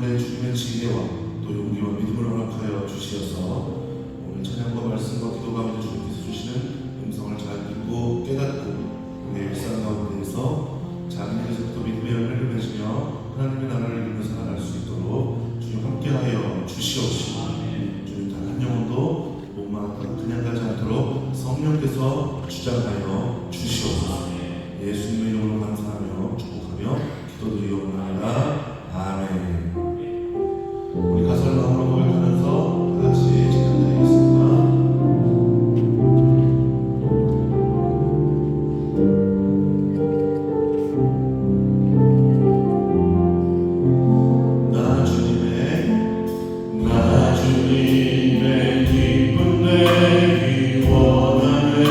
가운데 주님의 지혜와 또 용기와 믿음을 허락하여 주시어서 오늘 찬양과 말씀과 기도 가운데 주님께서 주시는 음성을 잘 듣고 깨닫고 우리의 일상 가운데에서 작은 일에서부터 믿음의 열매를 맺으며 하나님의 나라를 이루며 살아갈 수 있도록 주님 함께하여 주시옵시고 주님 단 한 영혼도 못망하고 그냥 가지 않도록 성령께서 주장하여 주시옵소서. 예수님의 이름으로 감사하며 축복하며 기도드리옵나이다. 아멘. 우리 가사를 마음으로 고백하면서 다 같이 찬양드리겠습니다. 내가 원하는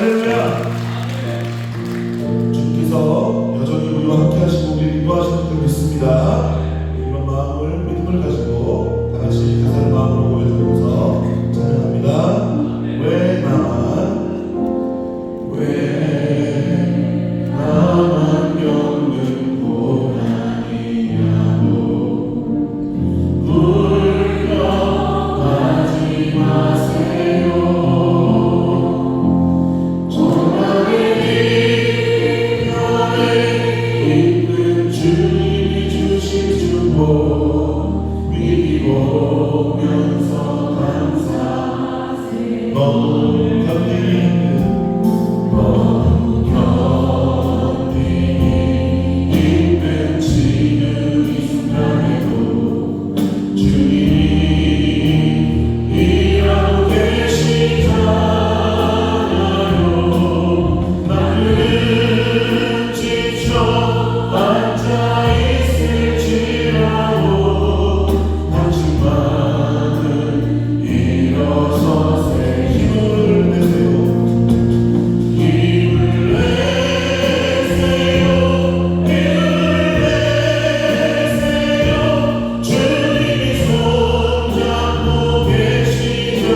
할렐루야. 주께서 여전히 우리와 함께 하시고 우리를 인도하시는 줄 믿습니다. 이런 마음을 믿음을 가지고 다 같이 가사를 마음으로 고백하면서 찬양합니다. 왜 나만 겪는 고난이냐고 불평하지 마세요. 전하게 있는 주님이 주신 축복 미리 보면서 감사하세요. 너무 견디기 힘든 지금 이 순간에도 주님이 일하고 계시잖아요. 나는 지쳐 앉아있을지라도 당신만은 일어서세. 힘을 내세요. 힘을 내세요. 주님이 손잡고 계시잖아요.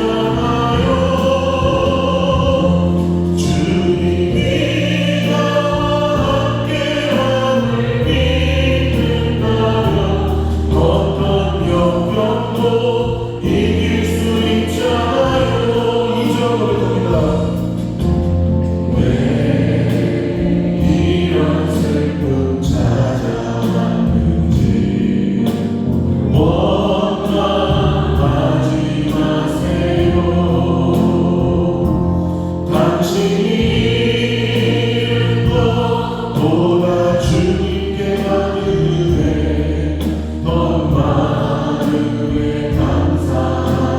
주님이 나와 함께함을 믿는다면 어떤 역경도 이길 수 있잖아요. 이전 노래입니다. 왜 이런 슬픔 찾아왔는지 원망하지 마세요. 당신이 잃은 것보다 주님께 받은 은혜 더 많은 게 감사합니다.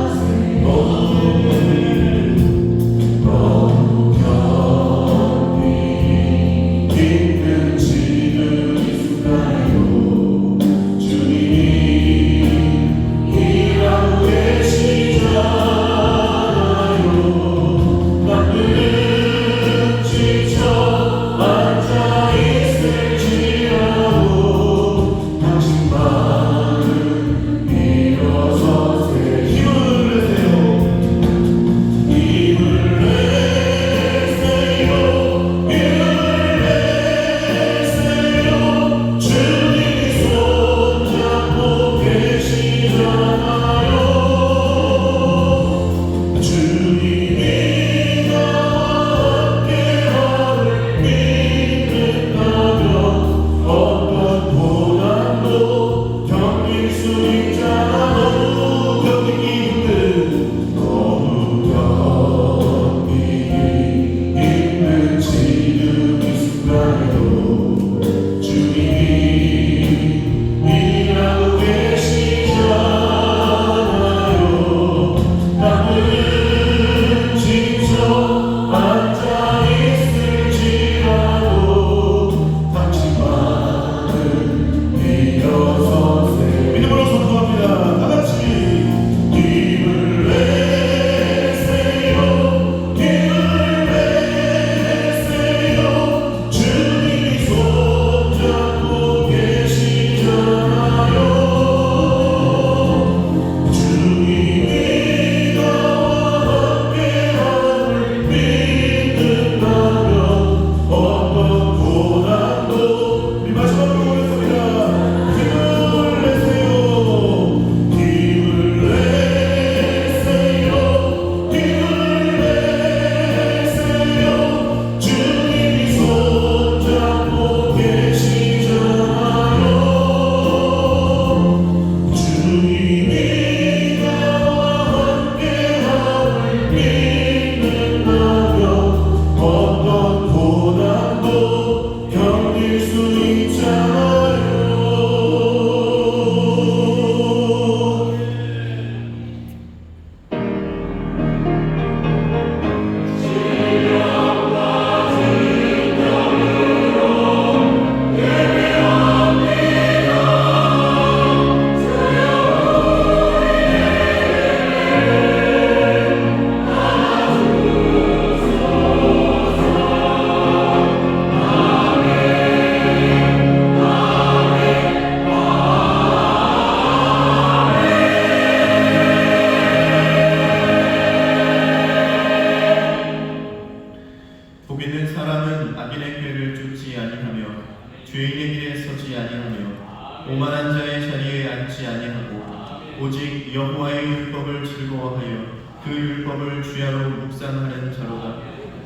율법을 즐거워하여 그 율법을 주야로 묵상하는 자로다.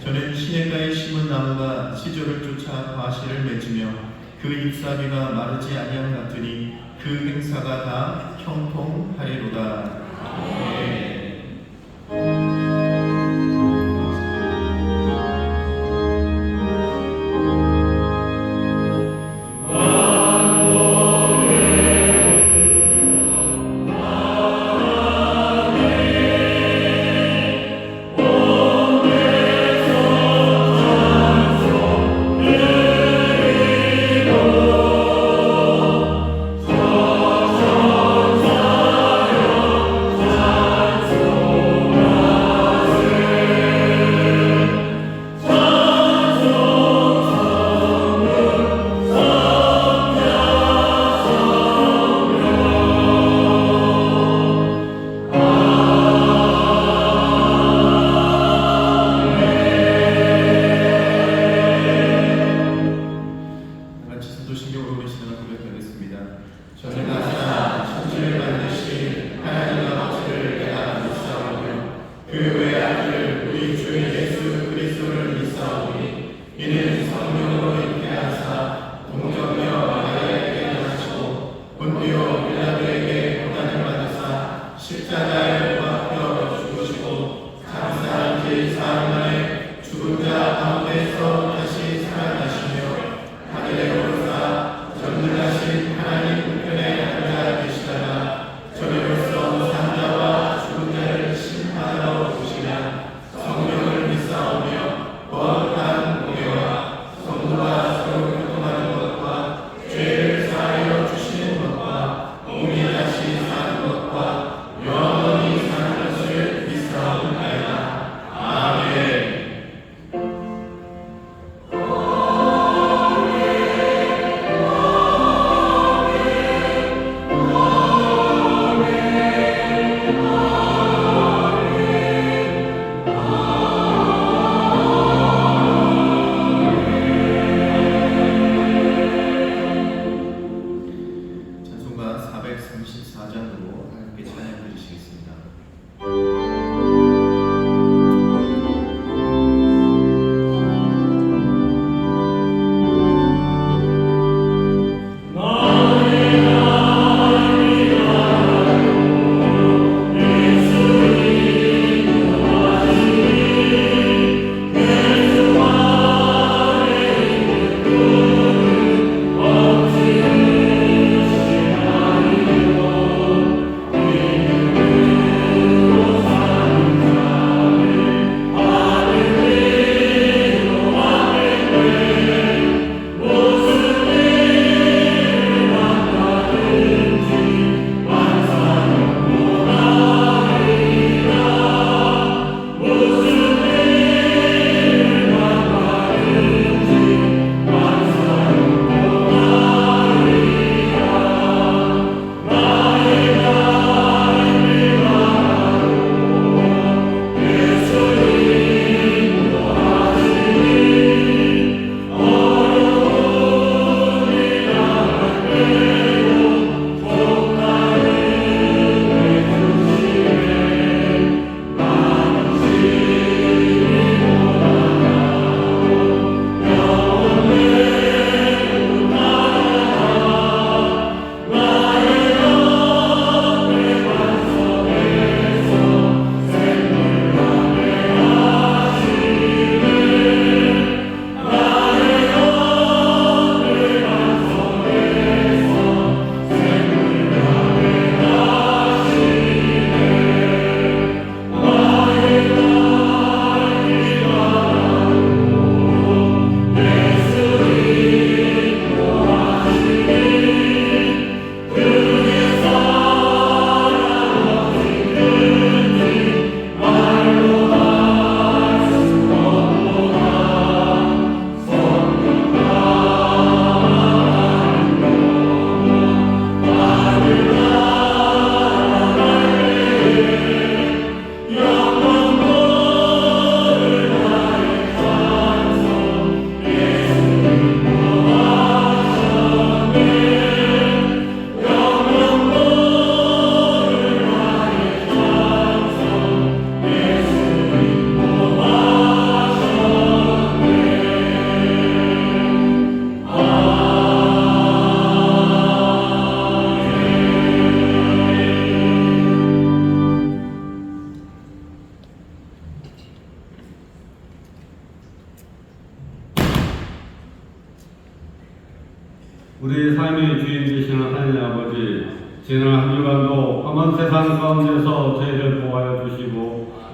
저는 시냇가에 심은 나무가 시절을 쫓아 과실을 맺으며 그 잎사귀가 마르지 아니함 같으니 그 행사가 다 형통하리로다. 아멘.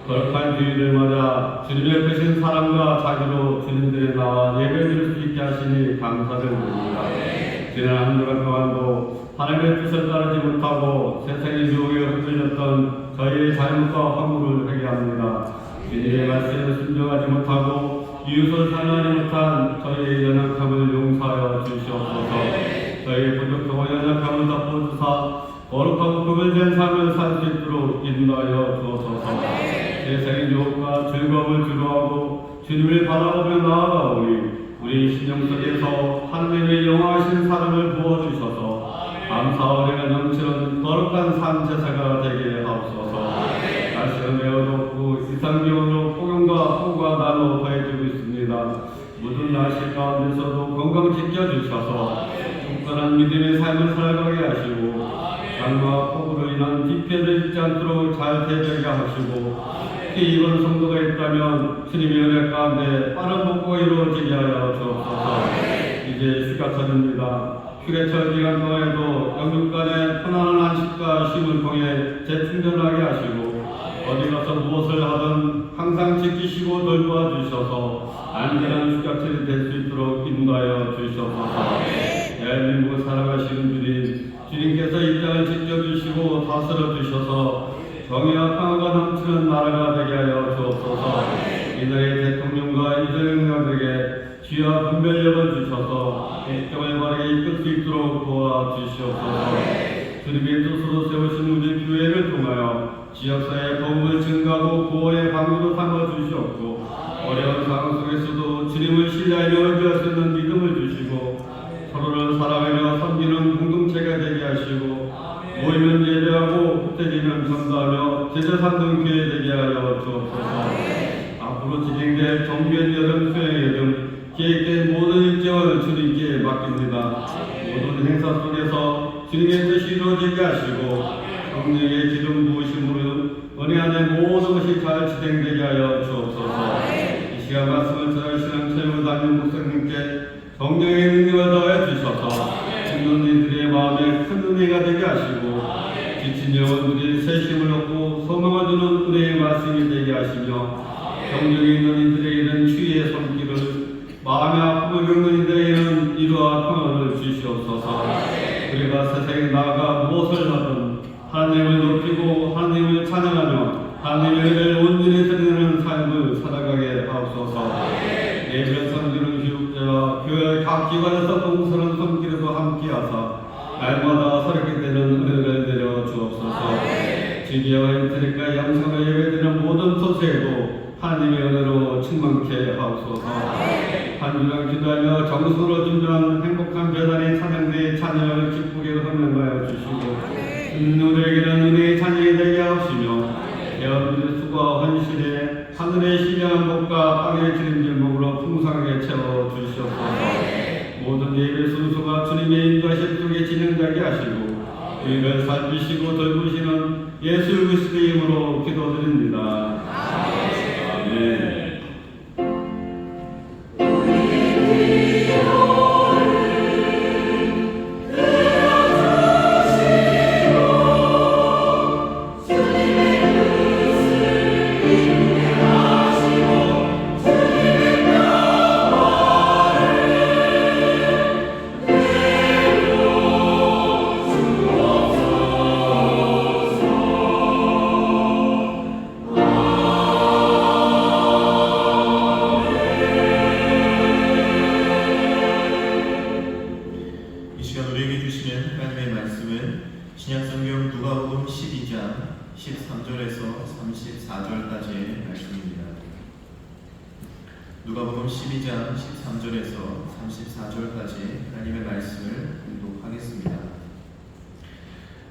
거룩한 주일을 맞아 주님의 크신 사랑과 자비로 주님들에 나와 예배드릴 수 있게 하시니 감사를 드립니다. 지난 한 주간 동안도 하나님의 뜻을 따르지 못하고 세상의 유혹에 흔들렸던 저희의 잘못과 허물을 회개합니다. 주님의 말씀에 순종하지 못하고 이웃을 사랑하지 못한 저희의 연약함을 용서하여 주시옵소서. 저희의 부족하고 연약함을 덮어주사 거룩하고 구별된 삶을 살 수 있도록 인도하여 주옵소서. 세상의 유혹과 즐거움을 주도하고 주님을 바라보며 나아가오니 우리 신령 속에서 하나님의 영화하신 사랑을 부어주셔서 감사와 은혜가 넘치는 거룩한 삶 제사가 되게 하옵소서. 날씨가 매우 덥고 이상기온으로 폭염과 호우가 날로 더해지고 있습니다. 모든 날씨 가운데서도 건강 지켜주셔서 충분한 믿음의 삶을 살아가게 하시고 강과 폭우로 인한 뒤편을 잊지 않도록 잘 대비하게 하시고 특히 이번 성도가 있다면 주님의 은혜 가운데 빠른 복구가 이루어지게 하여 주옵소서. 이제 휴가철입니다. 휴게철 기간 동안에도 영육간의 편안한 안식과 쉼을 통해 재충전하게 하시고 어디 가서 무엇을 하든 항상 지키시고 돌보아 주셔서 안전한 휴가철이 될 수 있도록 인도하여 주시옵소서. 대한민국을 살아가시는 주님께서 이 땅을 지켜주시고 다스려 주셔서 정의와 평화가 넘치는 나라가 되게 하여 주옵소서. 이들의 대통령과 이들의 응답에게 지혜와 분별력을 주셔서 국정을 바르게 이끌 수 있도록 도와주시옵소서. 주님의 뜻으로 세우신 우리 교회를 통하여 지역사회의 도움을 증가하고 구원의 방주로 삼아주시옵고 어려운 상황 속에서도 주님을 신뢰하며 의지할 수 있는 믿음을 주시고 서로를 사랑하며 섬기는 공동체가 되게 하시고 모이면 예배하고 흩어지면 전도하며 제자 삼는 교회 되게 하여 주옵소서. 앞으로 진행될 정규현 여름 수행회 등 계획된 모든 일정을 주님께 맡깁니다. 모든 행사 속에서 주님의 뜻이 이루어지게 하시고 성령의 기름 부으심으로 은혜 안에 모든 것이 잘 진행되게 하여 주옵소서. 이 시간 말씀을 전하시는 최우 담임 목사님께 성령의 능력을 더해 주셔서 죽는 이들의 마음에 큰 은혜가 되게 하시고 지친 영혼들이 새심을 얻고 소망을 주는 은혜의 말씀이 되게 하시며 병정에 있는 이들에게는 치유의 손길을 마음의 아픔을 겪는 이들에게는 위로와 평안을 주시옵소서. 우리가 세상에 나아가 무엇을 하든 하나님을 높이고 하나님을 찬양하며 하나님의 은혜를 온전히 드리는 삶을 살아가게 하옵소서. 예배를 섬기는 교육자와 교회 각 기관에서 봉사하는 손길에도 함께하사 날마다 서럽게 되는 은혜를 내려 주옵소서. 지기와 인터넷과 영상을 예배드리는 모든 토세에도 하나님의 은혜로 충만케 하옵소서. 한 주간 기도하며 정성으로 준비한 행복한 배달의 찬양대의 찬양을 기쁘게 헌명하여 주시고 우리에게는 은혜의 찬양이 되게 하옵시며 여러분들의 수고와 헌신에 하늘의 신령한 복과 땅의 기름질목으로 풍성하게 채워 주시옵소서. 모든 예배 순서가 주님의 인도하심 속에 진행되게 하시고 우리를 살피시고 돌보시는 예수 그리스도의 이름으로 기도드립니다. 아멘. 신약성경 누가복음 12장 13절에서 34절까지의 말씀입니다. 누가복음 12장 13절에서 34절까지 하나님의 말씀을 봉독하겠습니다.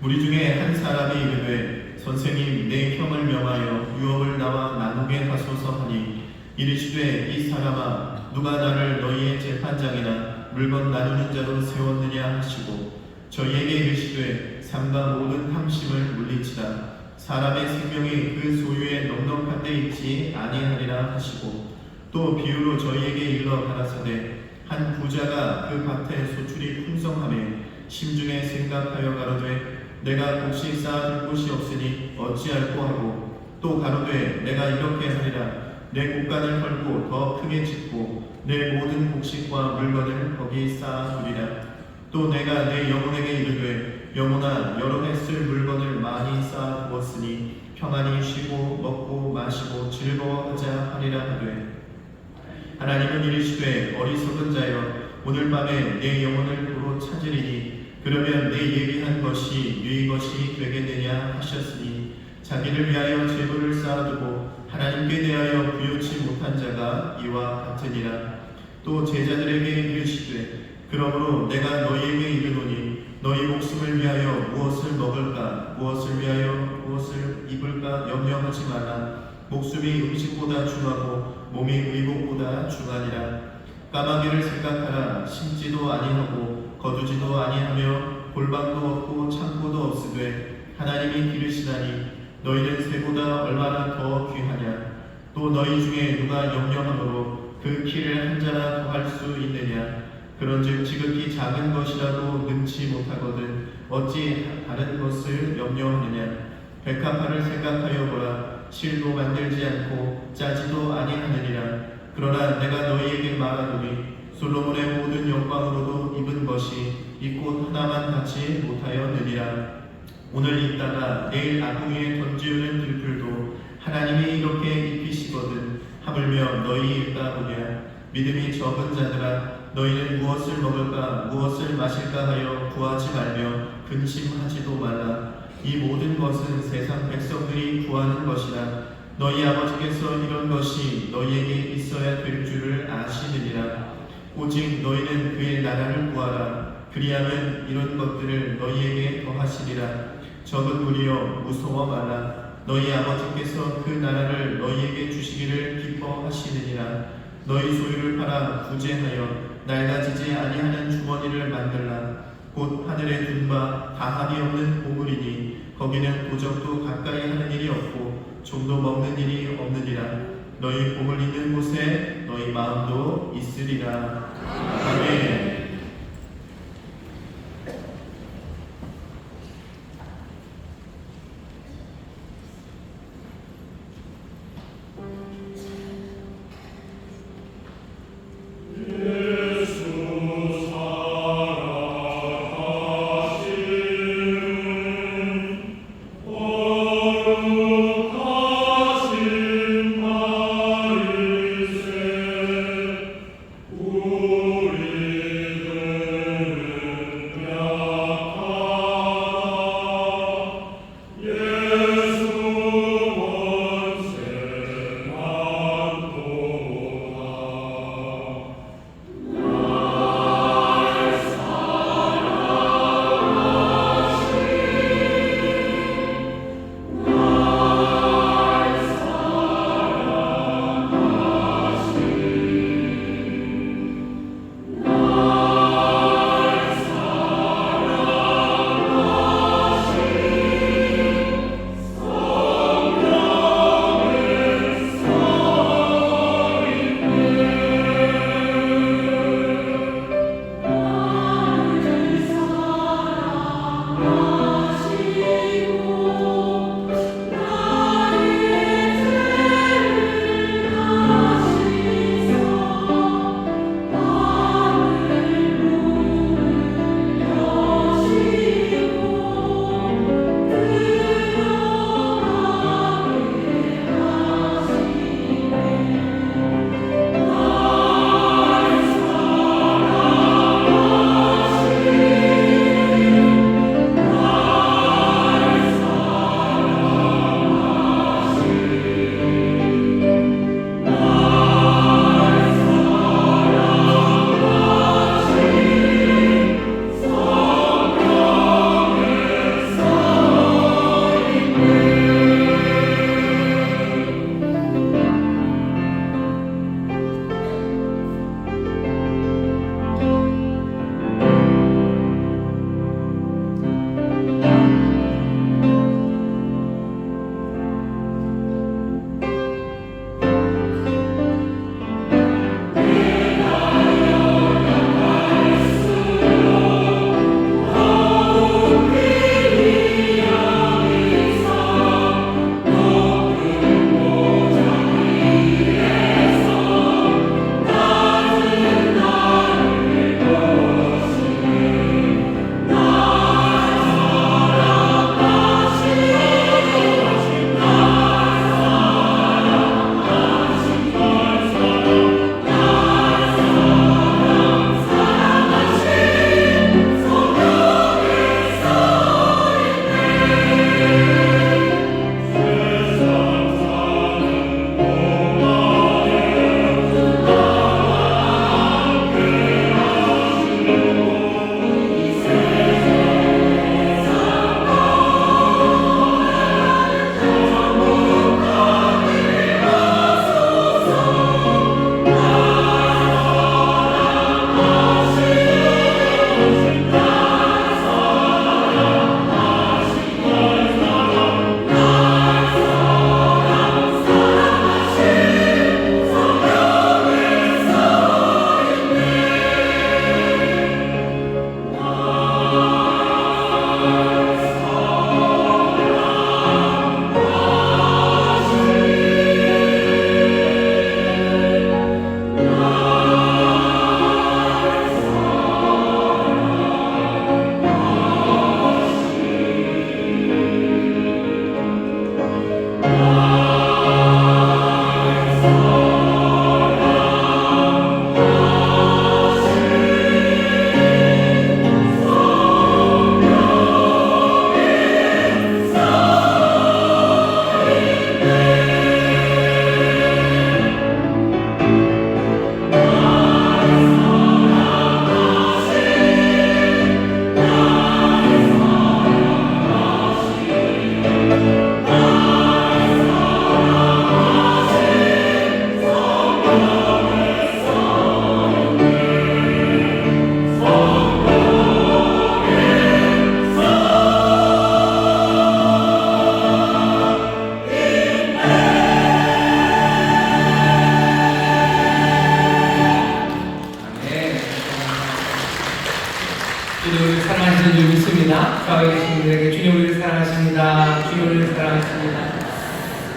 무리 중에 한 사람이 이르되 선생님 내 형을 명하여 유업을 나와 나누게 하소서 하니 이르시되 이 사람아 누가 나를 너희의 재판장이나 물건 나누는 자로 세웠느냐 하시고 저희에게 이르시되 삶과 모든 탐심을 물리치라. 사람의 생명이 그 소유에 넉넉한 데 있지 아니하리라 하시고 또 비유로 저희에게 일러 가라사대 한 부자가 그 밭에 소출이 풍성하매 심중에 생각하여 가로되 내가 곡식 쌓아둘 곳이 없으니 어찌할꼬 하고 또 가로되 내가 이렇게 하리라. 내 곳간을 헐고 더 크게 짓고 내 모든 곡식과 물건을 거기 쌓아두리라. 또 내가 내 영혼에게 이르되 영혼아 여러 해 쓸 물건을 많이 쌓아두었으니 평안히 쉬고 먹고 마시고 즐거워하자 하리라 하되 하나님은 이르시되 어리석은 자여 오늘 밤에 내 영혼을 도로 찾으리니 그러면 내 예비한 것이 네 것이 되게 되냐 하셨으니 자기를 위하여 재물을 쌓아두고 하나님께 대하여 부요치 못한 자가 이와 같으니라. 또 제자들에게 이르시되 그러므로 내가 너희에게 이르노니 너희 목숨을 위하여 무엇을 먹을까 무엇을 위하여 무엇을 입을까 염려하지 말라. 목숨이 음식보다 중하고 몸이 의복보다 중하니라. 까마귀를 생각하라. 심지도 아니하고 거두지도 아니하며 골방도 없고 창고도 없으되 하나님이 기르시나니 너희는 새보다 얼마나 더 귀하냐. 또 너희 중에 누가 염려함으로 그 키를 한 자나 더할 수 있느냐. 그런즉 지극히 작은 것이라도 능치 못하거든 어찌 다른 것을 염려하느냐. 백합화를 생각하여 보라. 실도 만들지 않고 짜지도 아니하느니라. 그러나 내가 너희에게 말하노니 솔로몬의 모든 영광으로도 입은 것이 이 꽃 하나만 갖지 못하였느니라. 오늘 입다가 내일 아궁 위에 던지우는 들풀도 하나님이 이렇게 입히시거든 하물며 너희 입다 보냐. 믿음이 적은 자들아 너희는 무엇을 먹을까 무엇을 마실까 하여 구하지 말며 근심하지도 말라. 이 모든 것은 세상 백성들이 구하는 것이라. 너희 아버지께서 이런 것이 너희에게 있어야 될 줄을 아시느니라. 오직 너희는 그의 나라를 구하라. 그리하면 이런 것들을 너희에게 더하시리라. 적은 무리여 무서워 말라. 너희 아버지께서 그 나라를 너희에게 주시기를 기뻐하시느니라. 너희 소유를 팔아 구제하여 낡아지지 아니하는 주머니를 만들라. 곧 하늘에 둔 바 다함이 없는 보물이니 거기는 도적도 가까이 하는 일이 없고 좀도 먹는 일이 없느니라. 너희 보물 있는 곳에 너희 마음도 있으리라. 아멘. 우리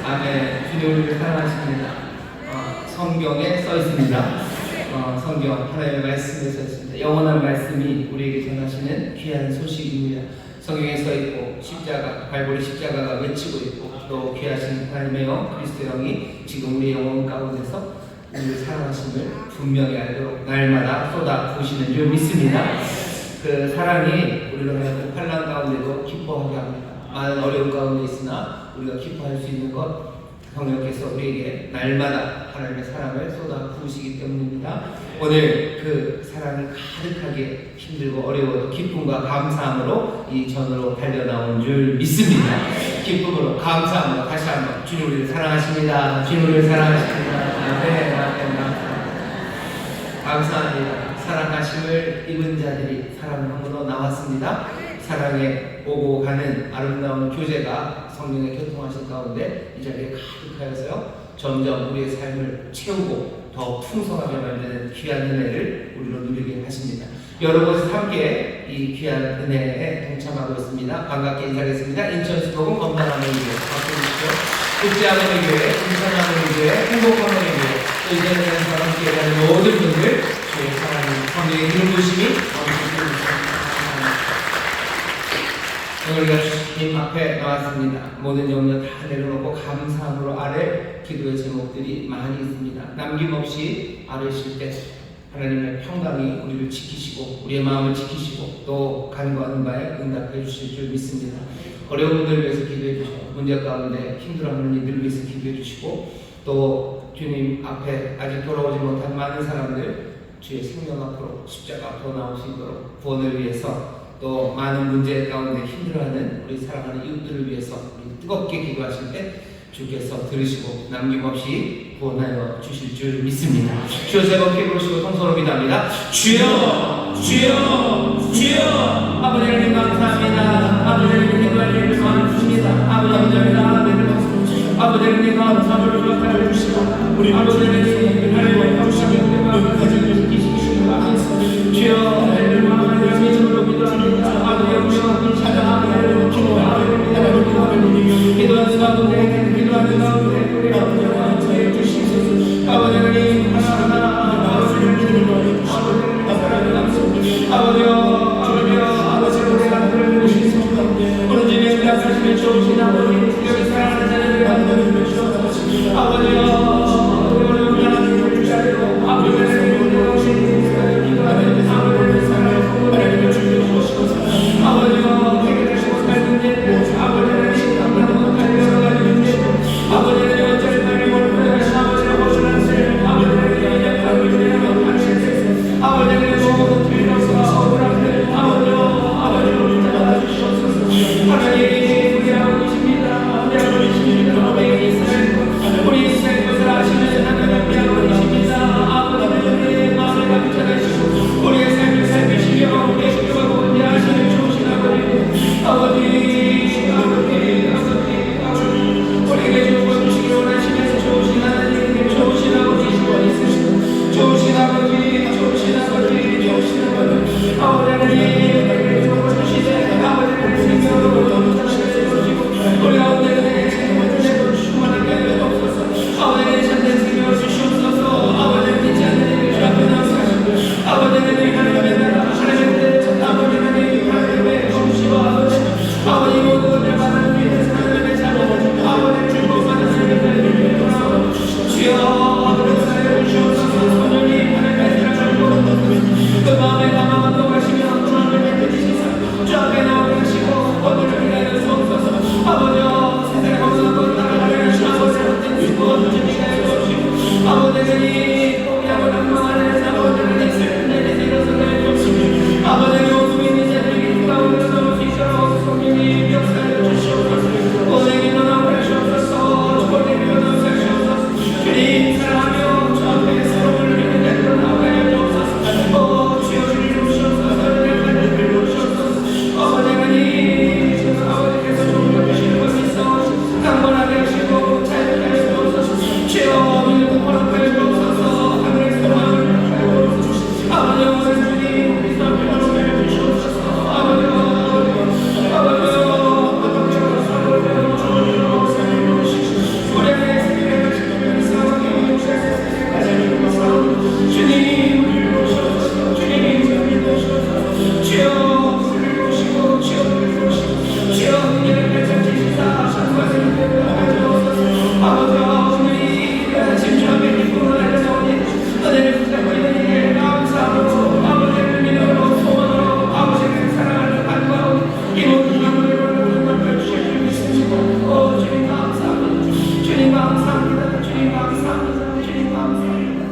아멘. 주님 우리를 사랑하십니다. 성경에 써 있습니다. 성경 하나님의 말씀에 써 있습니다. 영원한 말씀이 우리에게 전하시는 귀한 소식입니다. 성경에 써 있고 십자가, 발볼의 십자가가 외치고 있고 또 귀하신 하나님의 영, 그리스도 영이 지금 우리 영혼 가운데서 우리를 사랑하심을 분명히 알도록 날마다 쏟아 부으시는 줄 믿습니다. 그 사랑이 우리를 하여금 환난 가운데도 기뻐하게 합니다. 많은 어려움 가운데 있으나 우리가 기뻐할 수 있는 것 성령께서 우리에게 날마다 하나님의 사랑을 쏟아 부으시기 때문입니다. 오늘 그 사랑을 가득하게 힘들고 어려워도 기쁨과 감사함으로 이 전으로 달려나온 줄 믿습니다. 기쁨으로 감사함으로 다시 한번 주님 우리를 사랑하십니다. 주님 우리를 사랑하십니다. 네, 감사합니다. 사랑하심을 입은 자들이 사랑함으로 나왔습니다. 사랑에 오고 가는 아름다운 교제가 성령의 교통하신 가운데 이 자리에 가득하여서요 점점 우리의 삶을 채우고 더 풍성하게 만드는 귀한 은혜를 우리로 누리게 하십니다. 여러 곳에서 함께 이 귀한 은혜에 동참하고 있습니다. 반갑게 인사하겠습니다. 인천수도금 건강하늘교회 박수주시죠. 국제하늘교회, 인천하늘교회, 행복하늘교회 또 이 자리에서 함께 가는 모든 분들 주의 사랑이 성령의 이름 부심이 넘치시옵소서. 우리가 주님 앞에 나왔습니다. 모든 염려 다 내려놓고 감사함으로 아래 기도의 제목들이 많이 있습니다. 남김없이 아뢰실 때 하나님의 평강이 우리를 지키시고 우리의 마음을 지키시고 또 간구하는 바에 응답해 주실 줄 믿습니다. 어려운 분들을 위해서 기도해 주시고 문제 가운데 힘들어하는 이들을 위해서 기도해 주시고 또 주님 앞에 아직 돌아오지 못한 많은 사람들 주의 생명 앞으로 십자가 앞으로 나올 수 있도록 구원을 위해서 또 많은 문제 가운데 힘들어하는 우리 사랑하는 이웃들을 위해서 우리 뜨겁게 기도하실 때 주께서 들으시고 남김없이 구원하여 주실 줄 믿습니다. 주여 세 번 부르시고 통성으로 기도합니다. 주여 주여 주여 아버지 하나님 감사합니다. 아버지 하나님 기도할 일을 도와주십니다. 아버지 감사합니다. 아버지 하나님 감사함을 주옵하여 주시고 우리 아버지 하나님 하나님의 감사함을 가지고 지키시고 주여 하나님 하나님의 믿음으로 기도합니다. 아버지 영광을 찬양하며 기도하는 가운데 기도하는 가운데 우리 아버지 하나님 주시소서. 아버지 하나님 하나하나 아버지를 믿음으로 아버지요 아버지요 아버지를 우리가 들어주시소서. 오늘 집에 응답하시며 좋으신 아버지 여기 사랑하는 자들을 만나는 주옵소서. 아버지요 우리 하나님을 주시고 아버지를 우리 인생 것을 감사합니다. 주님 감사합니다. 주님 감사합니다.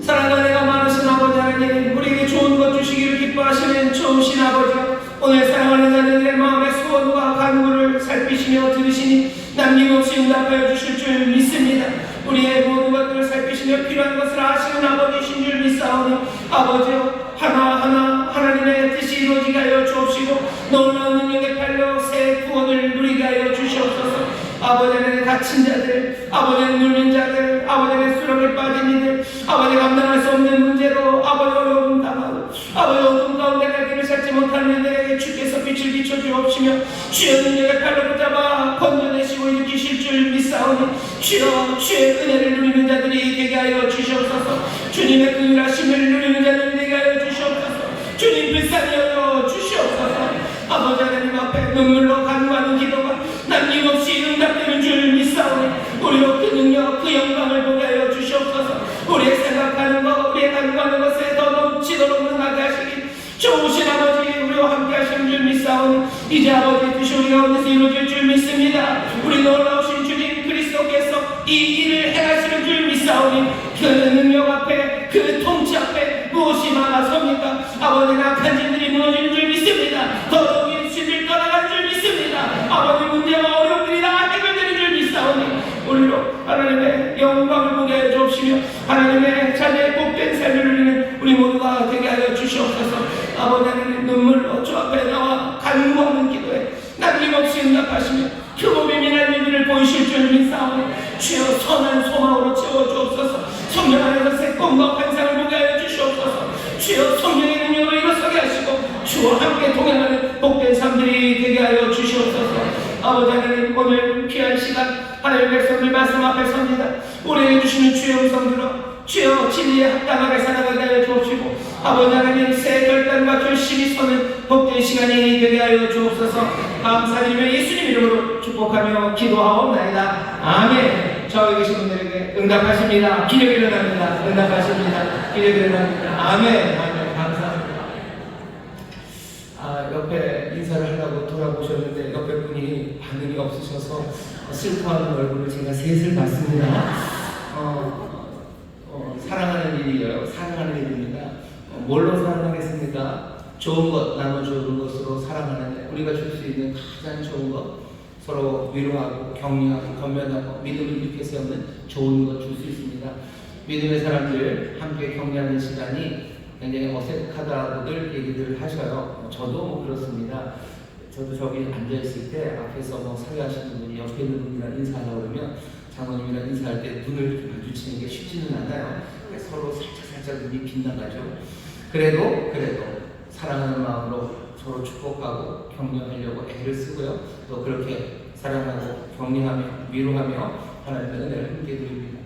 사랑하는 은혜가 많으신 아버지 하나님, 우리에게 좋은 것 주시기를 기뻐하시는 좋으신 아버지여, 오늘 사랑하는 자들의 마음의 소원과 간구를 살피시며 들으시니 남김없이 응답하여 주실 줄 믿습니다. 우리의 모든 것들을 살피시며 필요한 것을 아시는 아버지이신 줄 믿사오니 아버지여, 하나하나 하나님의 뜻이 이루어지게 하여 주옵시고 놀라운 능력의 팔로 새 구원을 누리게 하여 주시옵소서. 아버지 하나님, 갇힌 자들, 아버지 하나님, 눌린 자들, 아버지 하나님, 수렁에 빠진 이들, 아버지 감당할 수 없는 문제로 아버지 어려움 당하고 아버지 어둠 가운데 갈 길을 찾지 못하는 이들에게 주께서 빛을 비춰주옵시며 주의 능력의 팔로 붙잡아 건져내시고 일으키실 줄 믿사오니 주여, 주의 은혜를 누리는 자들이 되게 하여 주시옵소서. 주님의 긍휼하심을 누리는 자들이 되게 하여 주시옵소서. 주님 불쌍히 여겨 주시옵소서. 아버지 하나님 앞에 눈물로 간구하는 기도가 남김없이 응답되는 줄 믿사오니 우리로 그 능력, 그 영광을 보게 하여 주시옵소서. 우리의 생각하는 것, 우리의 간구하는 것에 더 넘치도록 능하게 하시기 좋으신 아버지, 우리와 함께 하시는 줄 믿사오니 이제 아버지의 뜻이 우리 가운데서 이루어질 줄 믿습니다. 우리 놀라우신 주님 그리스도께서 이 일을 행하시는 줄 믿사오니 그 능력 앞에, 그 통치 앞에 무엇이 막아섭니까? 아버지의 악한 진들이 무너지는 줄 믿습니다. 더러운 신들 떠나가는 줄 믿습니다. 아버지 문제와 어려움들이 다 해결되는 줄 믿사오니 우리로 하나님의 영광을 보게 해 주옵시며 하나님의 자녀의 복된 삶을 누리는 우리 모두가 되게 하여 주시옵소서. 아버지 하나님, 눈물로 주 앞에 나와 간구하는 기도에 남김없이 응답하시며 크고 비밀한 일들을 보이실 줄 믿사오니 주여, 선한 소망으로 채워주옵소서. 성령 안에서 새 꿈과 환상을 보게 하여 주시옵소서. 주여, 성령의 능력으로 일어서게 하시고 주와 함께 동행하는 복된 삶들이 되게 하여 주시옵소서. 아버지 하나님, 오늘 귀한 시간 하나님의 백성들 말씀 앞에 섭니다. 우리에게 주시는 주의 음성 들어 주여, 진리에 합당하게 살아가게 하여 주옵시고 아버지 하나님, 새 결단과 결심이 서는 복된 시간이 되게 하여 주옵소서. 감사드리며 예수님 이름으로 축복하며 기도하옵나이다. 아멘. 저기 계신 분들에게 응답하십니다. 기력이 일어납니다. 응답하십니다. 기력이 일어납니다. 아멘. 아멘. 감사합니다. 옆에 인사를 하려고 돌아보셨는데 옆에 분이 반응이 없으셔서 슬퍼하는 얼굴을 제가 셋을 봤습니다. 사랑하는 일이에요. 사랑하는 일입니다. 뭘로 사랑하겠습니까? 좋은 것, 나눠주는 것으로 사랑하는데 우리가 줄 수 있는 가장 좋은 것, 서로 위로하고 격려하고 건면하고 믿음을 일으켜 세우는 좋은 것 줄 수 있습니다. 믿음의 사람들 함께 격려하는 시간이 굉장히 어색하다고들 얘기들을 하셔요. 저도 뭐 그렇습니다. 저도 저기 앉아있을 때 앞에서 뭐 사회하시는 분이 옆에 있는 분이랑 인사하려고 그러면 장모님이랑 인사할 때 눈을 이렇게 마주치는 게 쉽지는 않아요. 서로 살짝 눈이 빗나가죠. 그래도 사랑하는 마음으로 서로 축복하고 격려하려고 애를 쓰고요. 또 그렇게 사랑하고 격려하며 위로하며 하나님의 은혜를 함께 드립니다.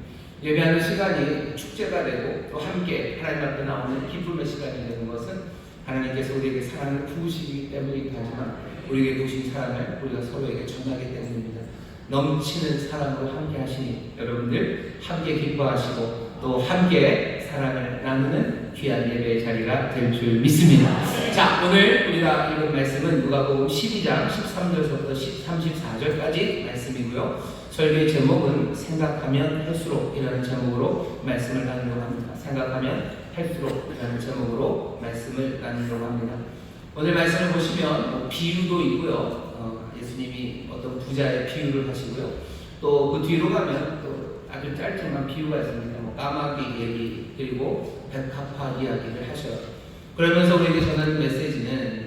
예배하는 시간이 축제가 되고 또 함께 하나님 앞에 나오는 기쁨의 시간이 되는 것은 하나님께서 우리에게 사랑을 부으시기 때문이기도 하지만 우리에게 부으신 사랑을 우리가 서로에게 전하기 때문입니다. 넘치는 사랑으로 함께 하시니 여러분들 함께 기뻐하시고 또 함께 사랑을 나누는 귀한 예배의 자리가 될 줄 믿습니다. 자, 오늘 우리가 읽은 말씀은 누가복음 12장 13절부터 34절까지 말씀이고요. 설교의 제목은 생각하면 할수록이라는 제목으로 말씀을 나누려고 합니다. 생각하면 할수록이라는 제목으로 말씀을 나누려고 합니다. 오늘 말씀을 보시면 비유도 있고요. 예수님이 어떤 부자의 비유를 하시고요. 또 그 뒤로 가면 또 아주 짧지만 비유가 있습니다. 까마귀 얘기 그리고 백합화 이야기를 하셔요. 그러면서 우리에게 전하는 메시지는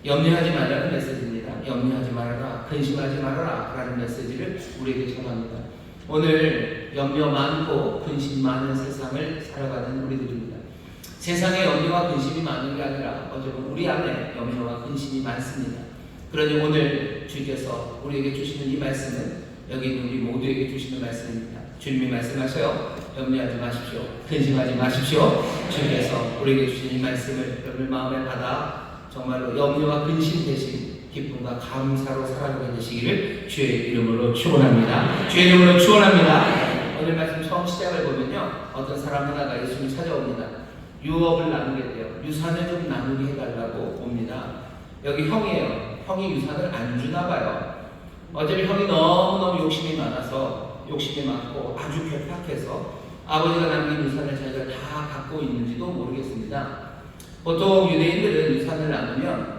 염려하지 말라는 메시지입니다. 염려하지 말아라, 근심하지 말아라 라는 메시지를 우리에게 전합니다. 오늘 염려 많고 근심 많은 세상을 살아가는 우리들입니다. 세상에 염려와 근심이 많은 게 아니라 어쩌면 우리 안에 염려와 근심이 많습니다. 그러니 오늘 주께서 우리에게 주시는 이 말씀은 여기 있는 우리 모두에게 주시는 말씀입니다. 주님이 말씀하셔요. 염려하지 마십시오. 근심하지 마십시오. 주께서 우리에게 주신 이 말씀을 여러분 마음에 받아 정말로 염려와 근심 대신 기쁨과 감사로 살아가게 되시기를 주의 이름으로 축원합니다. 주의 이름으로 축원합니다. 오늘 말씀 처음 시작을 보면요, 어떤 사람 하나가 예수님을 찾아옵니다. 유업을 나누게 돼요. 유산을 좀 나누게 해달라고 옵니다. 여기 형이에요. 형이 유산을 안 주나 봐요. 어차피 형이 너무너무 욕심이 많고 아주 괴팍해서 아버지가 남긴 유산을 자기가 다 갖고 있는지도 모르겠습니다. 보통 유대인들은 유산을 나누면요,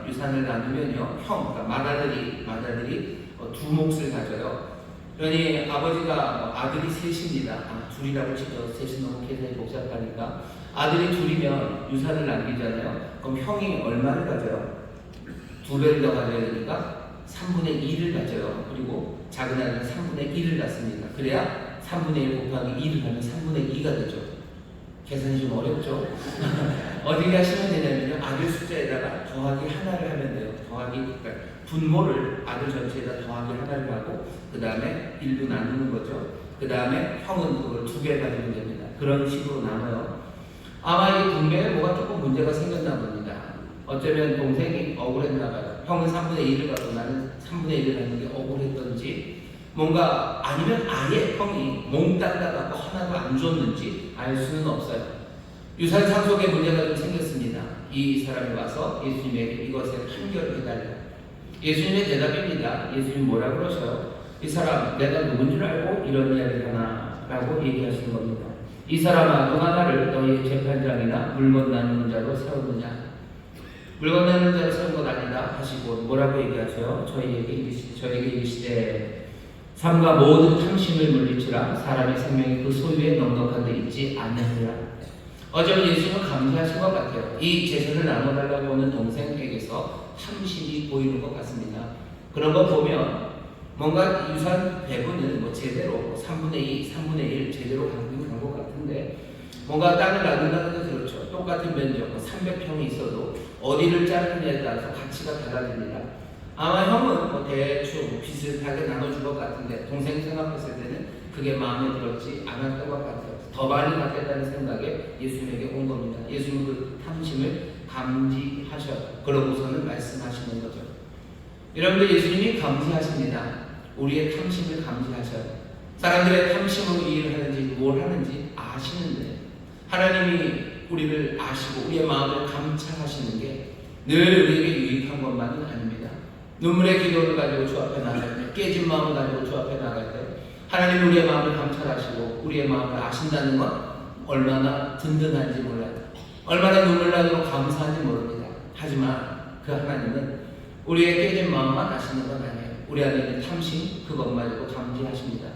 그러니까 맏아들이 두 몫을 가져요. 그러니 아버지가 아들이 셋입니다. 둘이라고 치죠. 셋이 너무 계산이 복잡하니까. 아들이 둘이면 유산을 남기잖아요. 그럼 형이 얼마를 가져요? 2배를 더 가져야 되니까 3분의 2를 가져요. 그리고 작은 아들은 3분의 1을 갖습니다. 그래야 3분의 1 곱하기 2를 하면 3분의 2가 되죠. 계산이 좀 어렵죠? 어떻게 하시면 되냐면요, 아들 숫자에다가 더하기 하나를 하면 돼요. 그러니까 분모를 아들 전체에다 더하기 하나를 하고 그 다음에 1로 나누는 거죠. 그 다음에 형은 그걸 2배 가지면 됩니다. 그런 식으로 나눠요. 아마 이 분배에 뭐가 조금 문제가 생겼나 봅니다. 어쩌면 동생이 억울했나 봐요. 형은 3분의 1을 갖고 나는 3분의 1을 하는 게 억울했던지, 뭔가 아니면 아예 형이 몽땅 다 갖고 하나도 안 줬는지 알 수는 없어요. 유산 상속에 문제가 좀 생겼습니다. 이 사람이 와서 예수님에게 이것을 판결을 해달라요. 예수님의 대답입니다. 예수님 뭐라 그러셔요? 이 사람 내가 누군 줄 알고 이런 이야기를 하나? 라고 얘기하시는 겁니다. 이 사람아, 누가 나를 너희 재판장이나 물건 나누는 자로 세우느냐? 물건 나누는 자로 세운 것 아니다 하시고 뭐라고 얘기하세요? 저에게 이르시되 삶과 모든 탐심을 물리치라. 사람의 생명이 그 소유에 넉넉한 데 있지 않느니라. 어쩌면 예수님은 감사하신 것 같아요. 이 재산을 나눠달라고 오는 동생에게서 탐심이 보이는 것 같습니다. 그런 거 보면 뭔가 유산 배분은 제대로 3분의 2, 3분의 1 제대로 간 것 같은데, 뭔가 땅을 나눈다는 건 그렇죠. 똑같은 면적 300평이 있어도 어디를 자르느냐에 따라서 가치가 달라집니다. 아마 형은 대충 비슷하게 나눠줄 것 같은데 동생 생각했을 때는 그게 마음에 들었지 않았던 것 같아요. 더 많이 갖겠다는 생각에 예수님에게 온 겁니다. 예수님은 그 탐심을 감지하셔요. 그러고서는 말씀하시는 거죠. 여러분들, 예수님이 감지하십니다. 우리의 탐심을 감지하셔요. 사람들의 탐심으로 일을 하는지 뭘 하는지 아시는데, 하나님이 우리를 아시고 우리의 마음을 감찰하시는 게 늘 우리에게 유익한 것만은 아닙니다. 눈물의 기도를 가지고 주 앞에 나갈 때, 깨진 마음을 가지고 주 앞에 나갈 때 하나님이 우리의 마음을 감찰하시고 우리의 마음을 아신다는 건 얼마나 든든한지 몰라요. 얼마나 눈물 나도록 감사한지 모릅니다. 하지만 그 하나님은 우리의 깨진 마음만 아시는 건 아니에요. 우리 안에 있는 탐심, 그것마저도 감지하십니다.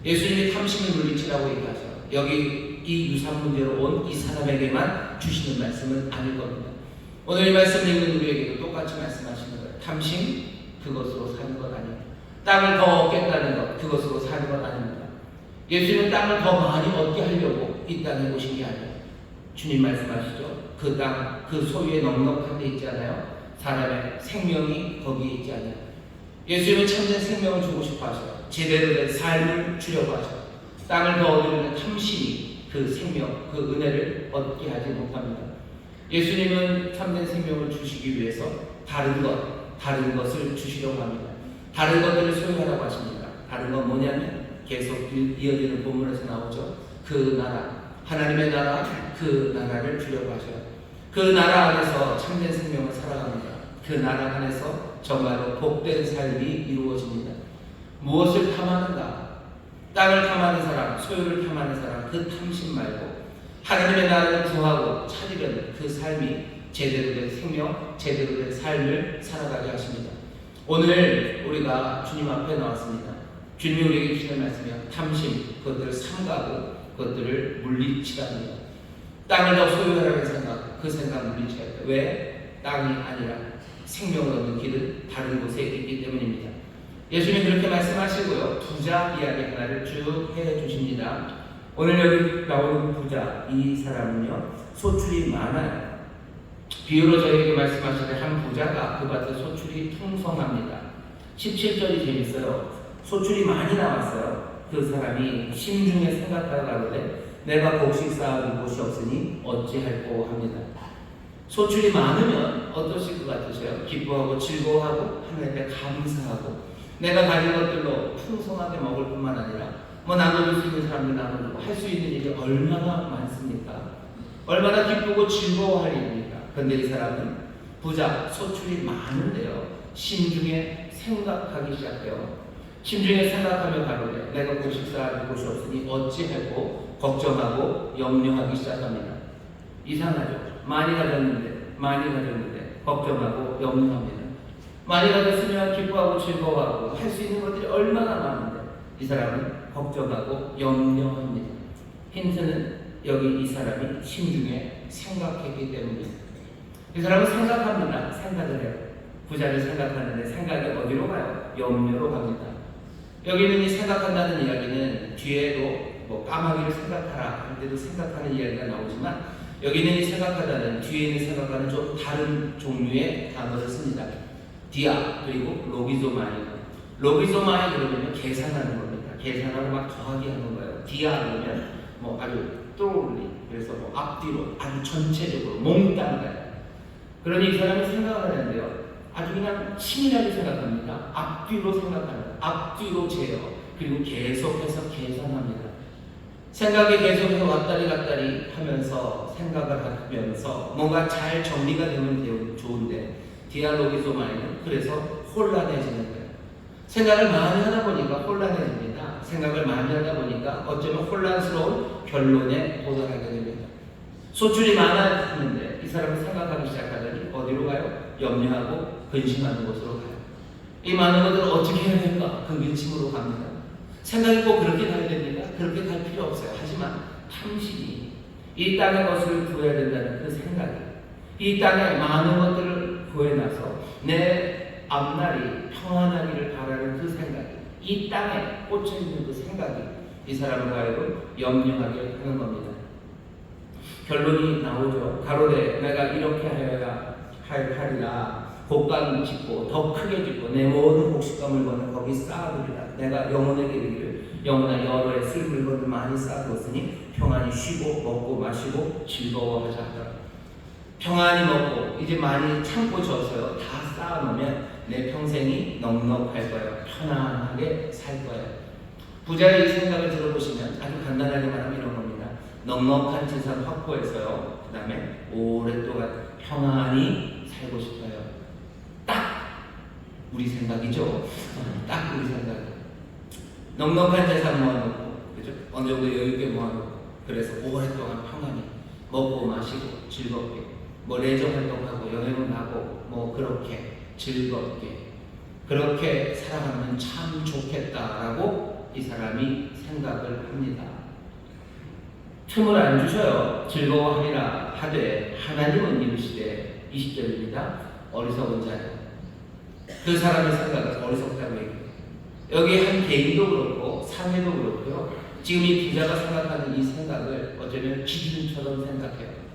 예수님이 탐심을 물리치라고 얘기하셔요. 여기 이 유산 문제로 온 이 사람에게만 주시는 말씀은 아닐 겁니다. 오늘 이 말씀을 읽는 우리에게도 똑같이 말씀하시는 거예요. 탐심, 그것으로 사는 것 아닙니다. 땅을 더 얻겠다는 것, 그것으로 사는 것 아닙니다. 예수님은 땅을 더 많이 얻게 하려고 이 땅에 오신 게 아니에요. 주님 말씀하시죠. 그 땅, 그 소유에 넉넉한 데 있지 않아요? 사람의 생명이 거기에 있지 않아요? 예수님은 참된 생명을 주고 싶어 하셔요. 제대로 된 삶을 주려고 하셔요. 땅을 더 얻으려는 탐심이 그 생명, 그 은혜를 얻게 하지 못합니다. 예수님은 참된 생명을 주시기 위해서 다른 것을 주시려고 합니다. 다른 것들을 소유하라고 하십니다. 다른 건 뭐냐면 계속 이어지는 본문에서 나오죠. 그 나라, 하나님의 나라, 그 나라를 주려고 하셔요. 그 나라 안에서 참된 생명을 살아갑니다. 그 나라 안에서 정말로 복된 삶이 이루어집니다. 무엇을 탐하는가? 땅을 탐하는 사람, 소유를 탐하는 사람, 그 탐심 말고 하나님의 나라를 구하고 찾으려는 그 삶이 제대로 된 생명, 제대로 된 삶을 살아가게 하십니다. 오늘 우리가 주님 앞에 나왔습니다. 주님이 우리에게 주시는 말씀이요, 탐심, 그것들을 삼가고 그것들을 물리치랍니다. 땅을 더 소유하라는 생각, 그 생각 물리쳐야 돼요. 왜? 땅이 아니라 생명을 얻는 길은 다른 곳에 있기 때문입니다. 예수님 그렇게 말씀하시고요, 부자 이야기 하나를 쭉 해주십니다. 오늘 여기 나오는 부자, 이 사람은요 소출이 많아요. 비유로 저에게 말씀하시되 한 부자가 그 밭에 소출이 풍성합니다. 17절이 재밌어요. 소출이 많이 나왔어요. 그 사람이 심중에 생각하다가되 내가 곡식 쌓아둘 곳이 없으니 어찌할꼬 합니다. 소출이 많으면 어떠실 것 같으세요? 기뻐하고 즐거워하고 하나님께 감사하고 내가 가진 것들로 풍성하게 먹을 뿐만 아니라 나눠줄 수 있는 사람들 나눠주고 할 수 있는 일이 얼마나 많습니까? 얼마나 기쁘고 즐거워할 일입니까? 그런데 이 사람은 부자, 소출이 많은데요, 심중에 생각하기 시작해요. 심중에 생각하며 가로되 내가 곧 식사할 곳이 없으니 어찌하고 걱정하고 염려하기 시작합니다. 이상하죠. 많이 가졌는데 걱정하고 염려합니다. 많이 가졌으면 기뻐하고 즐거워하고 할 수 있는 것들이 얼마나 많은데 이 사람은 걱정하고 염려합니다. 힌트는 여기 이 사람이 심중에 생각했기 때문입니다. 이 사람은 생각합니다. 생각을 해요. 부자를 생각하는데 생각이 어디로 가요? 염려로 갑니다. 여기는 이 생각한다는 이야기는 뒤에도 뭐 까마귀를 생각하라 할 때도 생각하는 이야기가 나오지만 여기는 이 생각하다는 뒤에 있는 생각과는 좀 다른 종류의 단어를 씁니다. 디아 그리고 로기소마이 그러면 계산하는 겁니다. 계산하고 막 더하기 하는 거예요. 디아 그러면 뭐 아주 또올리 그래서 뭐 앞뒤로 아주 전체적으로 몽땅 가요. 그러니 이 사람이 생각을 하는데요. 아주 그냥 치밀하게 생각합니다. 앞뒤로 생각합니다. 앞뒤로 재요. 그리고 계속해서 계산합니다. 생각이 계속해서 왔다리 갔다리 하면서 생각을 하면서 뭔가 잘 정리가 되면 좋은데 디알로기소마이는 그래서 혼란해지는 거예요. 생각을 많이 하다 보니까 혼란해집니다. 생각을 많이 하다 보니까 어쩌면 혼란스러운 결론에 도달하게 됩니다. 소출이 많아지는데 이 사람은 생각하기 시작하더니 어디로 가요? 염려하고 근심하는 곳으로 가요. 이 많은 것들을 어떻게 해야 될까? 근심으로 갑니다. 생각이 꼭 그렇게 가야 됩니다. 그렇게 갈 필요 없어요. 하지만 탐심이 이 땅의 것을 구해야 된다는 그 생각이 이 땅에 많은 것들을 구해놔서 내 앞날이 평안하기를 바라는 그 생각이 이 땅에 꽂혀있는 그 생각이 이 사람을 하여금 염려하게 하는 겁니다. 결론이 나오죠. 가로되 내가 이렇게 하여야 하리라. 곡간 짓고 더 크게 짓고 내 모든 곡식감을 거는 거기 쌓아두리라. 내가 영혼에게 이르기를 영혼아 여러의 쓸 물건을 많이 쌓아두었으니 평안히 쉬고 먹고 마시고 즐거워하자 하더라. 평안히 먹고 이제 많이 참고 져서요. 다 쌓아놓으면 내 평생이 넉넉할 거예요. 편안하게 살 거예요. 부자의 이 생각을 들어보시면 아주 간단하게 말하면 이런 겁니다. 넉넉한 재산 확보해서요. 그 다음에 오랫동안 평안히 살고 싶어요. 딱 우리 생각이죠. 딱 우리 생각. 넉넉한 재산 모아놓고, 그죠? 어느 정도 여유있게 모아놓고, 그래서 오랫동안 평안히 먹고 마시고 즐겁게, 뭐 레저 활동하고 여행을 가고, 뭐 그렇게 즐겁게 그렇게 살아가면 참 좋겠다라고 이 사람이 생각을 합니다. 틈을 안 주셔요. 즐거워하리라 하되 하나님은 이르시되 20절입니다. 어리석은 자요. 그 사람의 생각은 어리석다고 얘기해요. 여기 한 개인도 그렇고 사회도 그렇고요. 지금 이 부자가 생각하는 이 생각을 어쩌면 기준처럼 생각해요.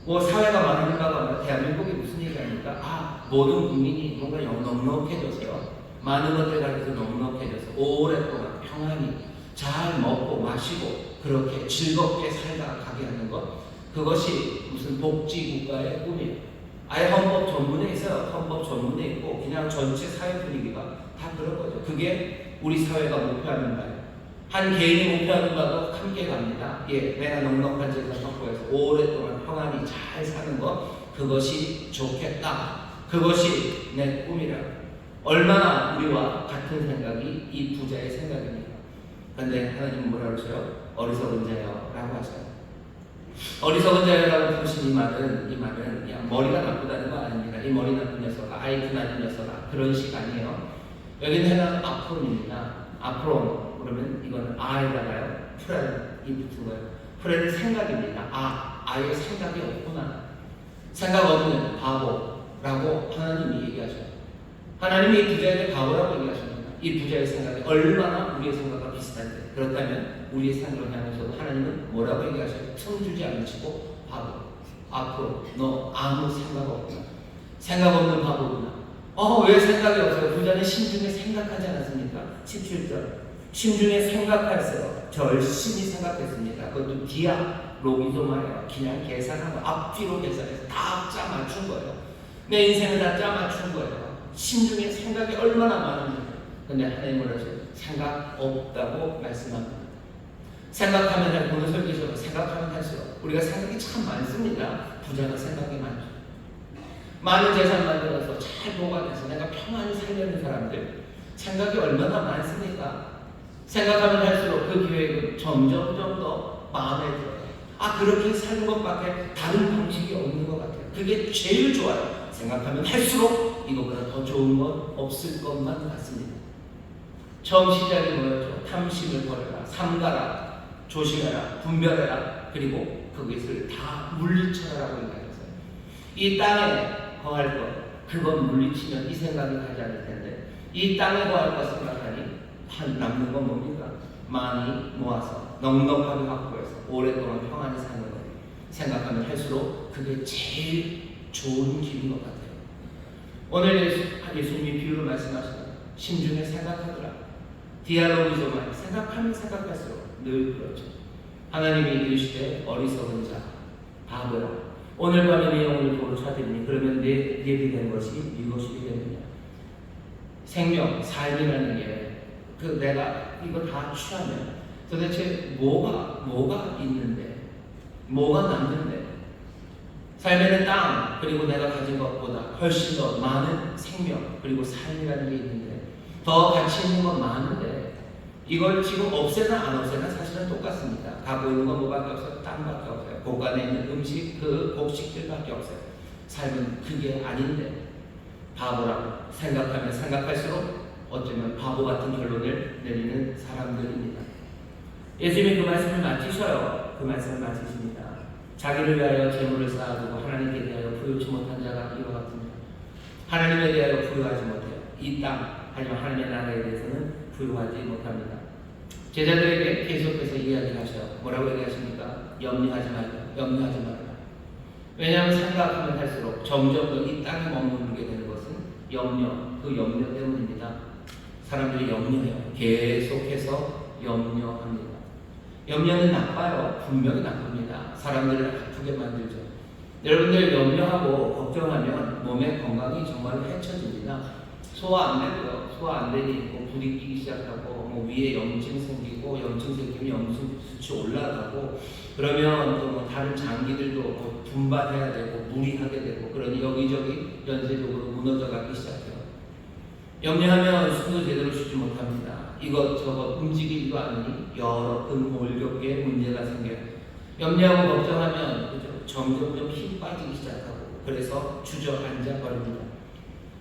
뭐 사회가 많은 바가 대한민국이 무슨 얘기합니까? 모든 국민이 뭔가 넉넉해져서요. 많은 것들 가지고 넉넉해져서 오랫동안 평안히 잘 먹고 마시고 그렇게 즐겁게 살다 가게 하는 것, 그것이 무슨 복지국가의 꿈이에요. 아예 헌법 전문에 있어요. 헌법 전문에 있고 그냥 전체 사회 분위기가 다 그런 거죠. 그게 우리 사회가 목표하는 바예요. 한 개인이 목표하는 바도 함께 갑니다. 내가 넉넉한 재산 확보해서 오랫동안 평안히 잘 사는 것, 그것이 좋겠다. 그것이 내 꿈이라. 얼마나 우리와 같은 생각이 이 부자의 생각입니다. 그런데 하나님은 뭐라고 하셔요? 어리석은 자여 라고 하셔요. 어리석은 자여라고 부르신 이 말은 그냥 머리가 나쁘다는 거 아닙니다. 이 머리 나쁜 녀석아, IQ 낮은 녀석아, 그런 식 아니에요. 여기는 해당은 아프론입니다. 아프론 그러면 이거는 아에다가요 프레이 붙은 거예요. 프레는 생각입니다. 아예 생각이 없구나. 생각 없는 바보라고 하나님이 얘기하셔요. 하나님이 이 부자에게 바보라고 얘기하십니다. 이 부자의 생각이 얼마나 우리의 생각과 비슷한데, 그렇다면 우리의 생각을 향해서도 하나님은 뭐라고 얘기하셔요? 틈 주지 않으시고 바보, 앞으로 너 아무 생각 없구나. 생각 없는 바보구나. 왜 생각이 없어요? 부자는 심중에 생각하지 않았습니까? 17절 심중에 생각했어요. 열심히 생각했습니다. 그것도 디아로기소마예요. 그냥 계산하고 앞뒤로 계산해서 다 짜맞춘 거예요. 내 인생을 다 짜맞춘 거예요. 심중에 생각이 얼마나 많은지. 근데 하나님은 하셔요. 생각 없다고 말씀합니다. 생각하면 오늘 설교에서 생각하면 할수록 우리가 생각이 참 많습니다. 부자가 생각이 많죠. 많은 재산 만들어서 잘 보관해서 내가 평안히 살려는 사람들, 생각이 얼마나 많습니까? 생각하면 할수록 그 계획은 점점 더 마음에 들어요. 그렇게 사는 것밖에 다른 방식이 없는 것 같아요. 그게 제일 좋아요. 생각하면 할수록 이것보다 더 좋은 건 없을 것만 같습니다. 처음 시작이 뭐였죠? 탐심을 버려라, 삼가라, 조심해라, 분별해라, 그리고 그것을 다 물리쳐라라고 얘기하셨어요. 이 땅에 거할 것, 그건 물리치면 이 생각이 가지 않을 텐데, 이 땅에 거할 것 생각하니 남는 건 뭡니까? 많이 모아서 넉넉하게 확보해서 오랫동안 평안히 사는 것 생각하면 할수록 그게 제일 좋은 길인 것 같아요. 오늘 예수님이 비유로 말씀하시는 신중에 생각하더라. 디알로기조만 생각하면 생각할수록 늘 그렇죠. 하나님이 이르시되 어리석은 자, 바보야. 오늘 밤에 네 영혼을 도로 찾으니 그러면 내 된 것이 무엇이 되느냐. 생명, 삶이라는 게 내가 이거 다 취하면 도대체 뭐가 있는데, 뭐가 남는데, 삶에는 땅 그리고 내가 가진 것보다 훨씬 더 많은 생명 그리고 삶이라는 게 있는데, 더 가치 있는 건 많은데 이걸 지금 없애나 안 없애나 사실은 똑같습니다. 갖고 있는 건 뭐밖에 없어요? 땅밖에 없어요. 곳간에 있는 음식, 그 곡식들밖에 없어요. 삶은 그게 아닌데 바보라고 생각하면 생각할수록 어쩌면 바보 같은 결론을 내리는 사람들입니다. 예수님이 그 말씀을 마치셔요. 그 말씀을 마치십니다. 자기를 위하여 재물을 쌓아두고 하나님께 대하여 부유치 못한 자가 이와 같습니다. 하나님에 대하여 부유하지 못해요. 이 땅, 하지만 하나님의 나라에 대해서는 부유하지 못합니다. 제자들에게 계속해서 이야기하셔요. 뭐라고 얘기하십니까? 염려하지 말라. 염려하지 말라. 왜냐하면 생각하면 할수록 점점 더 이 땅에 머무르게 되는 것은 그 염려 때문입니다. 사람들이 염려해요. 계속해서 염려합니다. 염려는 나빠요. 분명히 나쁩니다. 사람들을 아프게 만들죠. 여러분들 염려하고 걱정하면 몸의 건강이 정말 해쳐집니다. 소화 안 되고요. 소화 안 되니 불이 끼기 시작하고 위에 염증 생기고, 염증 생기면 염증 수치 올라가고, 그러면 또 다른 장기들도 분발해야 되고 무리하게 되고, 그러니 여기저기 연쇄적으로 무너져가기 시작해요. 염려하면 숨도 제대로 쉬지 못합니다. 이것저것 움직이지도 않으니 여러 근골격계에 문제가 생겨요. 염려하고 걱정하면 점점 힘 빠지기 시작하고, 그래서 주저앉아 버립니다.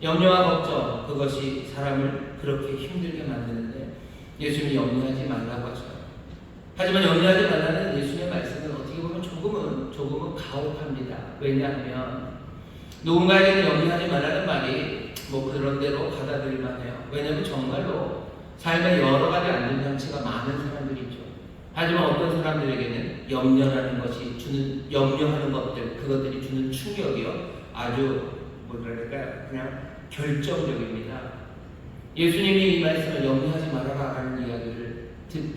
염려와 걱정, 그것이 사람을 그렇게 힘들게 만드는데 예수님이 염려하지 말라고 하셔요. 하지만 염려하지 말라는 예수님의 말씀은 어떻게 보면 조금은 가혹합니다. 왜냐하면 누군가에게는 염려하지 말라는 말이 그런 대로 받아들일만 해요. 왜냐하면 정말로 삶에 여러 가지 안전장치가 많은 사람들이 있죠. 하지만 어떤 사람들에게는 염려라는 것이 염려하는 것들, 그것들이 주는 충격이요, 아주 그냥 결정적입니다. 예수님이 이 말씀을 염려하지 말아라 라는 이야기를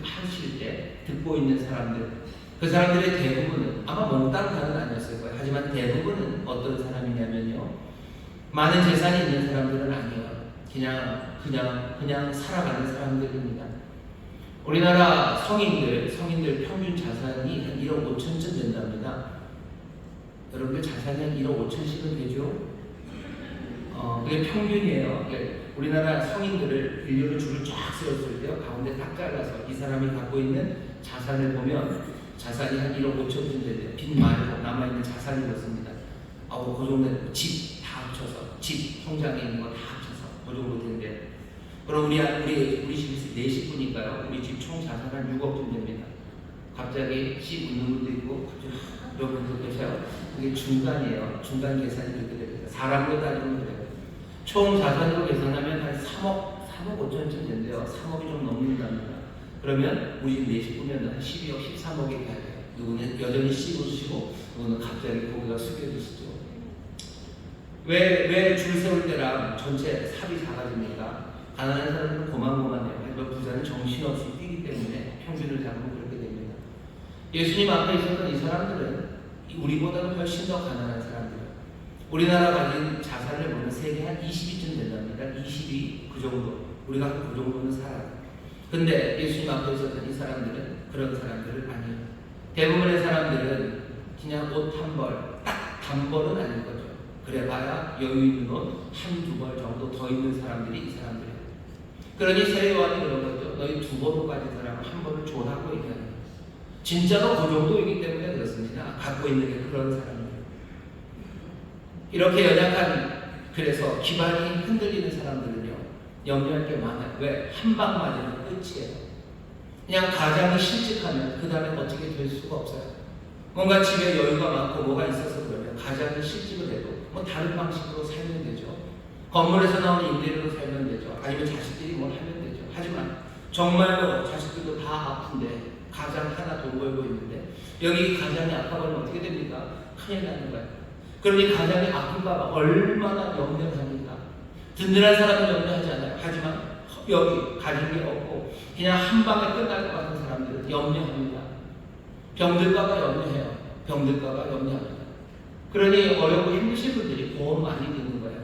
하실 때 듣고 있는 사람들, 그 사람들의 대부분은 아마 몽땅 다는 아니었을 거예요. 하지만 대부분은 어떤 사람이냐면요, 많은 재산이 있는 사람들은 아니에요. 그냥 살아가는 사람들입니다. 우리나라 성인들 평균 자산이 한 1억 5천쯤 된답니다. 여러분들 자산이 한 1억 5천씩은 되죠? 그게 평균이에요. 우리나라 성인들을 인류를 줄을 쫙 세웠을 때요, 가운데 딱 잘라서 이 사람이 갖고 있는 자산을 보면 자산이 한 1억 5천쯤 되는데 빚 말고 남아있는 자산이 그렇습니다. 그 정도 집 다 합쳐서, 집 통장에 있는 거 다 합쳐서 그 정도 된대. 그럼 우리 집에서 4식구니까요. 우리 집 총 자산 한 6억쯤 됩니다. 갑자기 씨 웃는 분도 있고, 갑자기 여러분도 계세요. 그게 중간이에요. 중간 계산이 그렇게 됩니다. 사람으로 따지면 그래요. 총 자산으로 계산하면 한 3억 5천쯤 된대요. 3억이 좀 넘는답니다. 그러면 우리 집 4식구면 한 12억, 13억이 돼야 돼요. 누구는 여전히 씹으시고, 누구는 갑자기 고개가 숙여지시죠. 왜 줄 세울 때랑 전체 삽이 작아집니까? 가난한 사람들은 고만고만해요. 하지만 부자는 정신없이 뛰기 때문에 평균을 잡으면 그렇게 됩니다. 예수님 앞에 있었던 이 사람들은 우리보다는 훨씬 더 가난한 사람들이에요. 우리나라 가진 자산을 보면 세계 한 20위쯤 된답니다. 20위 그 정도. 우리가 그 정도는 살아요. 근데 예수님 앞에 있었던 이 사람들은 그런 사람들은 아니에요. 대부분의 사람들은 그냥 옷 한 벌, 딱 단벌은 아닌 거죠. 그래봐야 여유 있는 옷 한두 벌 정도 더 있는 사람들이 이 사람들이에요. 그러니 세례요한이 그런 거죠. 너희 2번을 가진 사람은 1번을 줘라고 얘기하는 거예요. 진짜로 그 정도이기 때문에 그렇습니다. 갖고 있는 게 그런 사람이에요. 이렇게 연약한, 그래서 기반이 흔들리는 사람들은요, 염려할 게 많아요. 왜? 한 방 맞으면 끝이에요. 그냥 가장이 실직하면 그 다음에 어떻게 될 수가 없어요. 뭔가 집에 여유가 많고 뭐가 있어서 그러면 가장이 실직을 해도 뭐 다른 방식으로 살면 되죠. 건물에서 나오는 임대료로 살면 되죠. 아니면 자식들이 뭘 하면 되죠. 하지만 정말로 자식들도 다 아픈데 가장 하나 돈 벌고 있는데 여기 가장이 아파버리면 어떻게 됩니까? 큰일 나는 거예요. 그러니 가장이 아픈가 얼마나 염려합니까? 든든한 사람은 염려하지 않아요. 하지만 여기 가진 게 없고 그냥 한 방에 끝날 것 같은 사람들은 염려합니다. 병들까봐 염려해요. 병들까봐 염려합니다. 그러니 어렵고 힘드신 분들이 보험 많이 드는 거예요.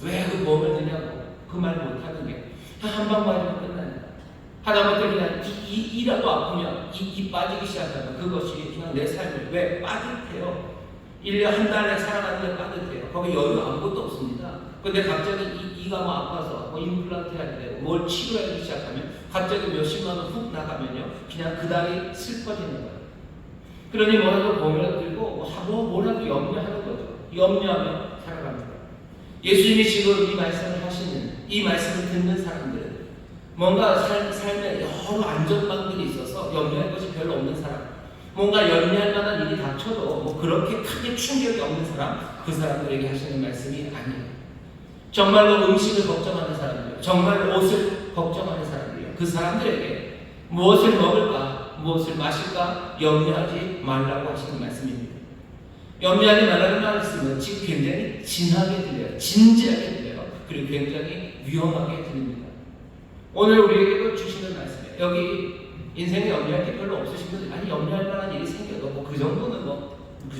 왜 그 보험을 드냐고 그 말 못하는 게 한 방 맞으면 끝납니다. 하다못해 그냥 이라도 아프면 이 빠지기 시작하면 그것이 그냥 내 삶을 왜 빠듯해요. 1년 한 달에 살아가는데 빠듯해요. 거기 여유 아무것도 없습니다. 근데 갑자기 이가 뭐 아파서 뭐 임플란트 해야 되고 뭘 치료하기 시작하면 갑자기 몇십만 원 훅 나가면요 그냥 그 달이 슬퍼지는 거예요. 그러니 뭐라도 보험을 들고 하고 뭐라도 염려하는 거죠. 염려하며 살아갑니다. 예수님이 지금 이 말씀을 하시는, 이 말씀을 듣는 사람들은 뭔가 삶에 여러 안전망들이 있어서 염려할 것이 별로 없는 사람, 뭔가 염려할 만한 일이 닥쳐도 뭐 그렇게 크게 충격이 없는 사람, 그 사람들에게 하시는 말씀이 아니에요. 정말로 음식을 걱정하는 사람들, 정말로 옷을 걱정하는 사람들이요. 그 사람들에게 무엇을 먹을까, 무엇을 마실까 염려하지 말라고 하시는 말씀입니다. 염려하지 말라는 말씀은 지금 굉장히 진하게 들려요. 진지하게 들려요. 그리고 굉장히 위험하게 들립니다. 오늘 우리에게 주시는 말씀이에요. 여기 인생에 염려할 게 별로 없으신 분들, 아니 염려할 만한 일이 생겨도 뭐 그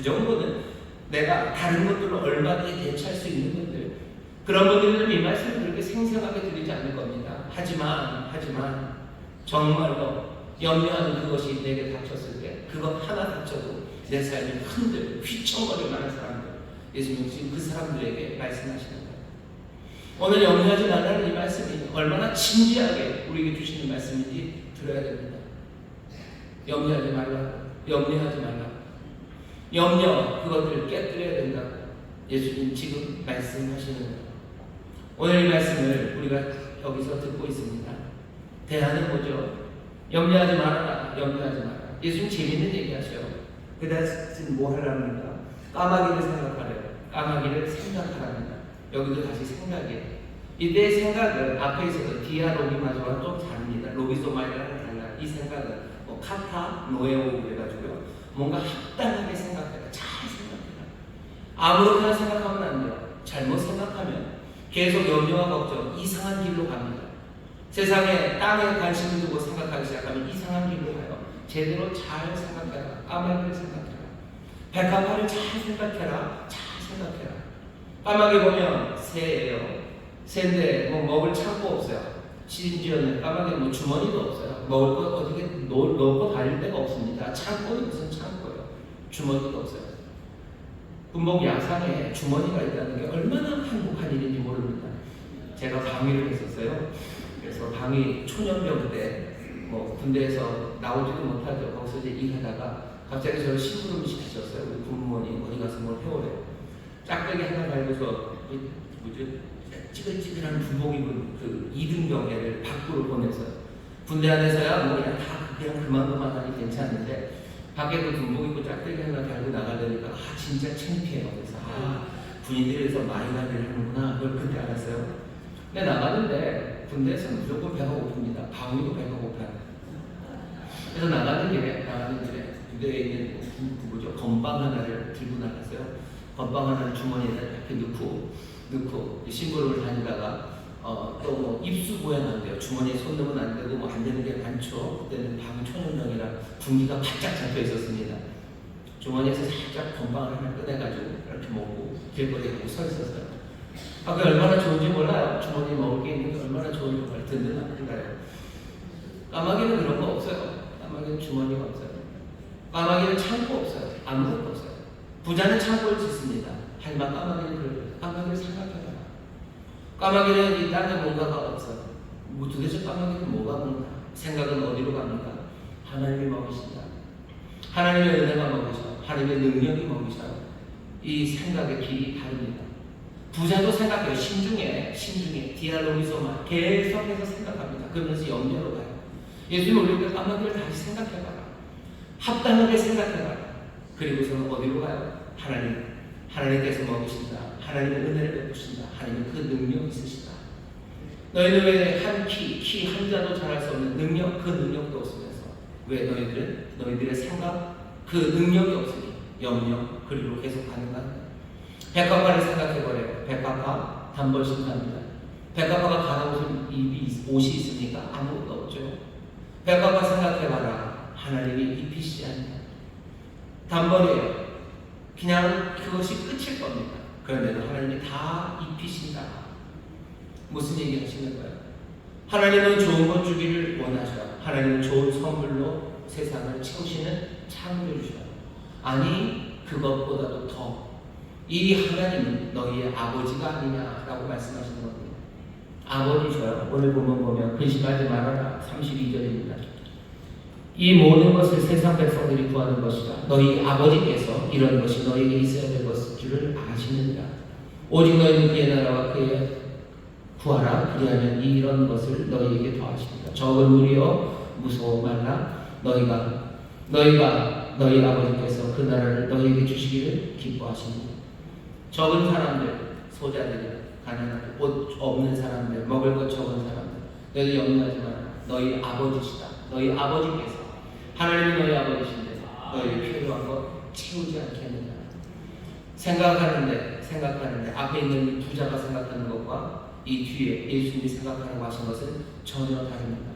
정도는 내가 다른 것들로 얼마든지 대체할 수 있는 분들, 그런 분들은 이 말씀을 그렇게 생생하게 드리지 않을 겁니다. 하지만 정말로 염려하는 그것이 내게 닥쳤을 때 그것 하나 닥쳐도 내 삶이 휘청거릴 만한 사람들, 예수님 지금 그 사람들에게 말씀하시는 거예요. 오늘 염려하지 말라는 이 말씀이 얼마나 진지하게 우리에게 주시는 말씀인지 들어야 됩니다. 염려하지 말라. 염려, 그것들을 깨뜨려야 된다고 예수님 지금 말씀하시는 거예요. 오늘 이 말씀을 우리가 여기서 듣고 있습니다. 대안은 뭐죠? 염려하지 말아라. 예수님 재밌는 얘기 하셔요. 그 다음에 뭐 하랍니까? 까마귀를 생각하래요. 까마귀를 생각하랍니다. 여기도 다시 생각이에요. 이때의 생각은 앞에 있어서 디아로기마저와 좀 다릅니다. 로기소마이라는 달라. 이 생각은 뭐 카타, 노에오 그래가지고요. 뭔가 합당하게 생각해라. 잘 생각해라. 아무렇게나 생각하면 안 돼요. 잘못 생각하면 계속 염려와 걱정, 이상한 길로 갑니다. 세상에 땅에 관심을 두고 생각하기 시작하면 이상한 길로 가요. 제대로 잘 생각해라. 까마귀를 생각해라. 백합화를 잘 생각해라. 까마귀 보면 새예요. 새인데 뭐 먹을 창고 없어요. 심지어는 까마귀는 뭐 주머니도 없어요. 먹을 것 어떻게 넣고 다닐 데가 없습니다. 창고는 무슨 창고예요. 주머니도 없어요. 군복 야상에 주머니가 있다는 게 얼마나 행복한 일인지 모릅니다. 제가 방위를 했었어요. 그래서 방위 초년병 때 뭐 군대에서 나오지도 못하죠. 거기서 이제 일하다가 갑자기 저를 심부름을 시키셨어요. 우리 군무원이 어디 가서 뭘 해오래요. 짝대기 하나 달고서 찌글찌글한 군복 입은 그 2등병 애를 밖으로 보내서요. 군대 안에서야 뭐 그냥 그만하니 괜찮은데 밖에도 군복 입고 짝대기 하나 달고 나가려니까 진짜 창피해요. 그래서 군인들에서 많이 가기를 하는구나. 그걸 그때 알았어요. 근데 나가는데 군대에서 무조건 배가 고픕니다. 방위도 배가 고파요. 그래서 나가는 길에 군대에 있는 건빵 하나를 들고 나갔어요. 건빵 하나를 주머니에다 이렇게 넣고 심부름을 다니다가 또 뭐 입수 보행한대요. 주머니에 손 넣으면 안 되고 뭐 안 되는 게 많죠. 그때는 방위 초년병이라 군기가 바짝 잡혀 있었습니다. 주머니에서 살짝 건빵을 하나 꺼내가지고 이렇게 먹고 길거리에 서 있었어요. 그게 얼마나 좋은지 몰라요. 주머니에 먹을 게 있는 게 얼마나 좋은지 몰라요. 든든한가요? 까마귀는 그런 거 없어요. 까마귀는 주머니가 없어요. 까마귀는 창고 없어요. 아무것도 없어요. 부자는 창고를 짓습니다. 하지만 까마귀는 그래요. 까마귀를 생각해봐요. 까마귀는 이 땅에 뭔가가 없어요. 도대체 까마귀는 뭐가 먹나? 생각은 어디로 갑니까? 하나님이 먹이신다. 하나님의 은혜가 먹이셔. 하나님의 능력이 먹이셔. 이 생각의 길이 다릅니다. 부자도 생각해요. 신중해. 디알로미소만 계속해서 생각합니다. 그러면서 염려로 가요. 예수님 올릴 때 까마귀를 다시 생각해봐라. 합당하게 생각해봐라. 그리고서는 어디로 가요? 하나님께서 먹이신다. 하나님의 은혜를 베푸신다. 하나님의 그 능력이 있으시다. 너희는 왜 한 키 한 자도 잘할 수 없는 능력, 그 능력도 없으면서 왜 너희들의 생각, 그 능력이 없으니 염려, 그리고 계속 가는가? 백합화를 생각해버려요. 백합화 단벌씩 갑니다. 백합화가 갈아엎은 옷이 있습니까? 아무것도 없죠. 백합화 생각해봐라. 하나님이 입히시지 않냐. 단벌이에요. 그냥 그것이 끝일 겁니다. 그런데도 하나님이 다 입히신다. 무슨 얘기 하시는 거예요? 하나님은 좋은 것 주기를 원하셔. 하나님은 좋은 선물로 세상을 채우시는 창조주셔. 아니 그것보다도 더 이 하나님은 너희의 아버지가 아니냐라고 말씀하시는 겁니다. 아버지셔요. 오늘 보면 근심하지 말아라. 32절입니다. 이 모든 것을 세상 백성들이 구하는 것이다. 너희 아버지께서 이런 것이 너희에게 있어야 될 것일 줄을 아시느니라. 오직 너희는 그의 나라와 그의 구하라. 그리하면 이런 것을 너희에게 더하십니다. 적은 무리여 무서워 말라. 너희가 너희 아버지께서 그 나라를 너희에게 주시기를 기뻐하십니다. 적은 사람들, 소자들이, 가난한 옷 없는 사람들, 먹을 것 적은 사람들, 너희들 염려하지 마라. 너희 아버지시다. 너희 아버지께서 하나님이 너희 아버지신데 너희 필요한 것 채우지 않겠느냐. 생각하는데 앞에 있는 부자가 생각하는 것과 이 뒤에 예수님이 생각하라고 하신 것은 전혀 다릅니다.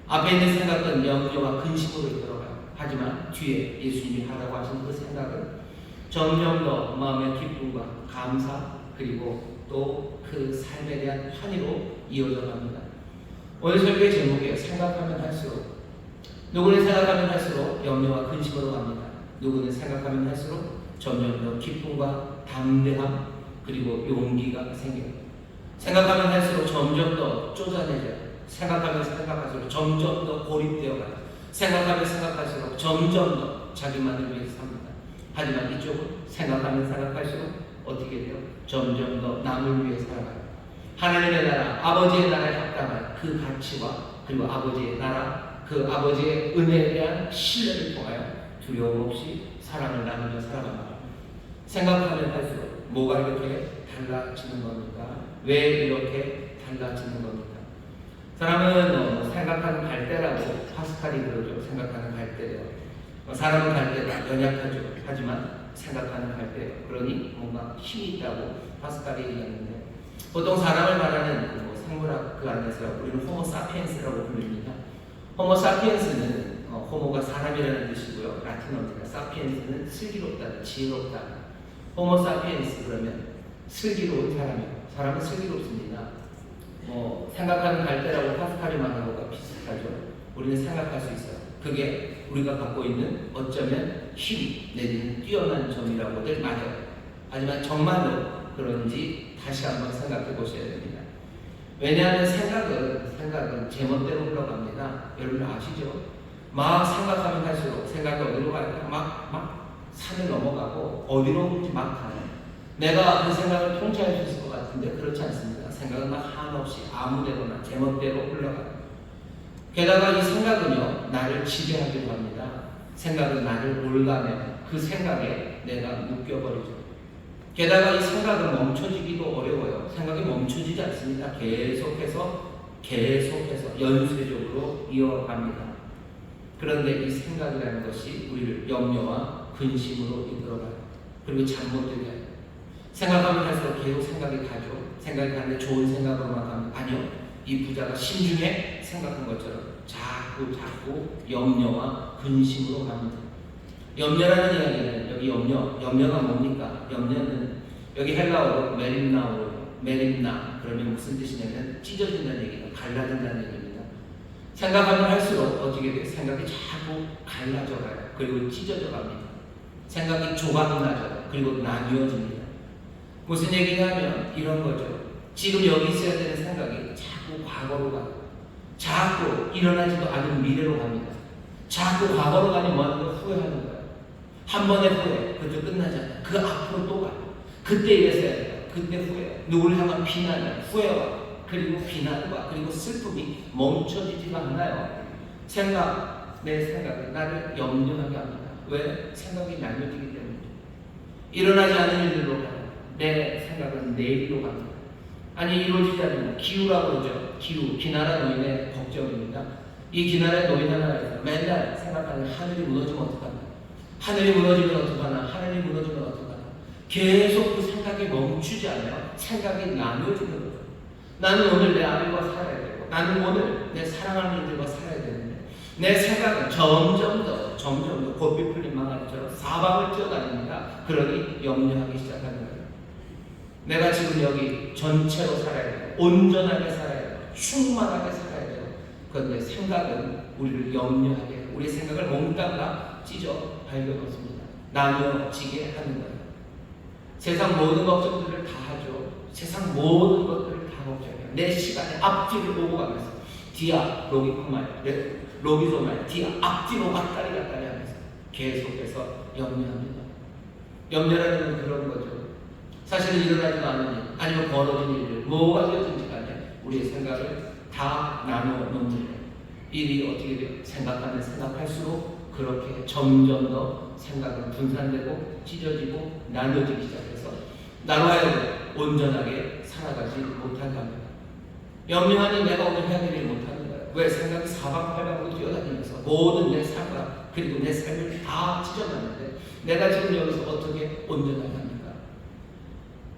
앞에 있는 생각은 염려와 근심으로 들어가요. 하지만 뒤에 예수님이 하라고 하신 그 생각은 점점 더 마음의 기쁨과 감사 그리고 또 그 삶에 대한 환희로 이어져 갑니다. 오늘 설교의 제목이에요. 생각하면 할수록. 누구는 생각하면 할수록 염려와 근심으로 갑니다. 누구는 생각하면 할수록 점점 더 기쁨과 담대함 그리고 용기가 생겨요. 생각하면 할수록 점점 더 쪼잔해져요. 생각하면 생각할수록 점점 더 고립되어가요. 생각하면 생각할수록 점점 더 자기만을 위해서 삽니다. 하지만 이쪽은 생각하면 생각할수록 어떻게 돼요? 점점 더 남을 위해 살아가요. 하나님의 나라, 아버지의 나라에 합당한 그 가치와 그리고 아버지의 나라, 그 아버지의 은혜에 대한 신뢰를 통하여 두려움 없이 사랑을 나누며 살아갑니다. 생각하면 할수록 뭐가 이렇게 달라지는 겁니까? 왜 이렇게 달라지는 겁니까? 사람은 생각하는 갈대라고 파스칼이 그러죠. 생각하는 갈대예요. 사람은 갈대가 연약하죠. 하지만 생각하는 갈대예요. 그러니 뭔가 힘이 있다고 파스칼이 얘기하는데 보통 사람을 말하는 생물학 그 안에서 우리는 호모 사피엔스라고 부릅니다. 호모 사피엔스는 호모가 사람이라는 뜻이고요. 라틴어입니다. 사피엔스는 슬기롭다, 지혜롭다. 호모 사피엔스 그러면 슬기로운 사람이에요. 사람은 슬기롭습니다. 생각하는 갈대라고 파스칼이 말하는 것과 비슷하죠. 우리는 생각할 수 있어요. 그게 우리가 갖고 있는 어쩌면 힘 내지는 뛰어난 점이라고들 말해요. 하지만 정말로 그런지 다시 한번 생각해 보셔야 됩니다. 왜냐하면 생각은 제멋대로 흘러갑니다. 여러분 아시죠? 막 생각하면 할수록 생각이 어디로 가요? 막 산을 넘어가고 어디로 오는지 막 가요. 내가 그 생각을 통제할 수 있을 것 같은데 그렇지 않습니다. 생각은 막 한없이 아무데거나 제멋대로 흘러가요. 게다가 이 생각은요 나를 지배하기도 합니다. 생각은 나를 올가매요. 그 생각에 내가 묶여버리죠. 게다가 이 생각은 멈춰지기도 어려워요. 생각이 멈춰지지 않습니다. 계속해서 연쇄적으로 이어갑니다. 그런데 이 생각이라는 것이 우리를 염려와 근심으로 이끌어가요. 그리고 잘못되게 해요. 생각하면 할수록 계속 생각이 가죠. 생각이 가는데 좋은 생각으로만 가면 아니요. 이 부자가 신중에 생각한 것처럼 자꾸 염려와 근심으로 갑니다. 염려라는 이야기는 여기 염려가 뭡니까? 염려는 여기 헬라어로 메림나 그러면 무슨 뜻이냐면 찢어진다는 얘기다. 갈라진다는 얘기입니다. 생각하면 할수록 어떻게 돼요? 생각이 자꾸 갈라져가요. 그리고 찢어져 갑니다. 생각이 조각나져요. 그리고 나뉘어집니다. 무슨 얘기냐면 이런 거죠. 지금 여기 있어야 되는 생각이 자꾸 과거로 가요. 자꾸 일어나지도 않은 미래로 갑니다. 자꾸 과거로 가니 뭐하는 걸 후회하는 거예요. 한 번의 후회, 그것도 끝나지 않아요. 그 앞으로 또 가요. 그때 이랬어야 돼요. 그때 후회. 누구를 향한 비난이야. 후회와 그리고 비난과 그리고 슬픔이 멈춰지지가 않아요. 내 생각이 나를 염려하게 합니다. 왜? 생각이 나뉘어지기 때문이죠. 일어나지 않은 일들로 가요. 내 생각은 내일로 갑니다. 아니 이루어지지 않는 기후라고 그러죠. 기후, 기나라 노인의 걱정입니다. 이 기나라의 노인 하나가 있어요. 맨날 생각하는 하늘이 무너지면 어떡하나, 하늘이 무너지면 어떡하나, 하늘이 무너지면 어떡하나. 계속 그 생각이 멈추지 않아요. 생각이 나뉘어지는 거죠. 나는 오늘 내 아들과 살아야 되고, 나는 오늘 내 사랑하는 이들과 살아야 되는데, 내 생각은 점점 더 고삐 풀린 망아지처럼 사방을 뛰어다닙니다. 그러니 염려하기 시작하는 거예요. 내가 지금 여기 전체로 살아야 돼요. 온전하게 살아야 돼요. 충만하게 살아야 돼요. 그런데 생각은 우리를 염려하게 해요. 우리 생각을 몽땅 다 찢어 발견했습니다. 나누어지게 하는 거예요. 세상 모든 걱정들을 다 하죠. 세상 모든 것들을 다 걱정해요. 내 시간에 앞뒤를 보고 가면서 디아 로기코말 로기소말 디아 앞뒤로 왔다리 하면서 계속해서 염려합니다. 염려라는 건 그런 거죠. 사실은 일어나지도 않는 일, 아니면 벌어진 일들, 뭐가 되어진지 간에 우리의 생각을 다 나누어 놓는 거예요. 일이 어떻게 돼요? 생각할수록 그렇게 점점 더 생각은 분산되고 찢어지고 나눠지기 시작해서 나로 하여금 온전하게 살아가지 못하게 합니다. 염려하니 내가 오늘 해야 될 일 못하는 거예요. 왜? 생각이 사방팔방으로 뛰어다니면서 모든 내 삶과 그리고 내 삶을 다 찢어놨는데 내가 지금 여기서 어떻게 온전하게 합니까?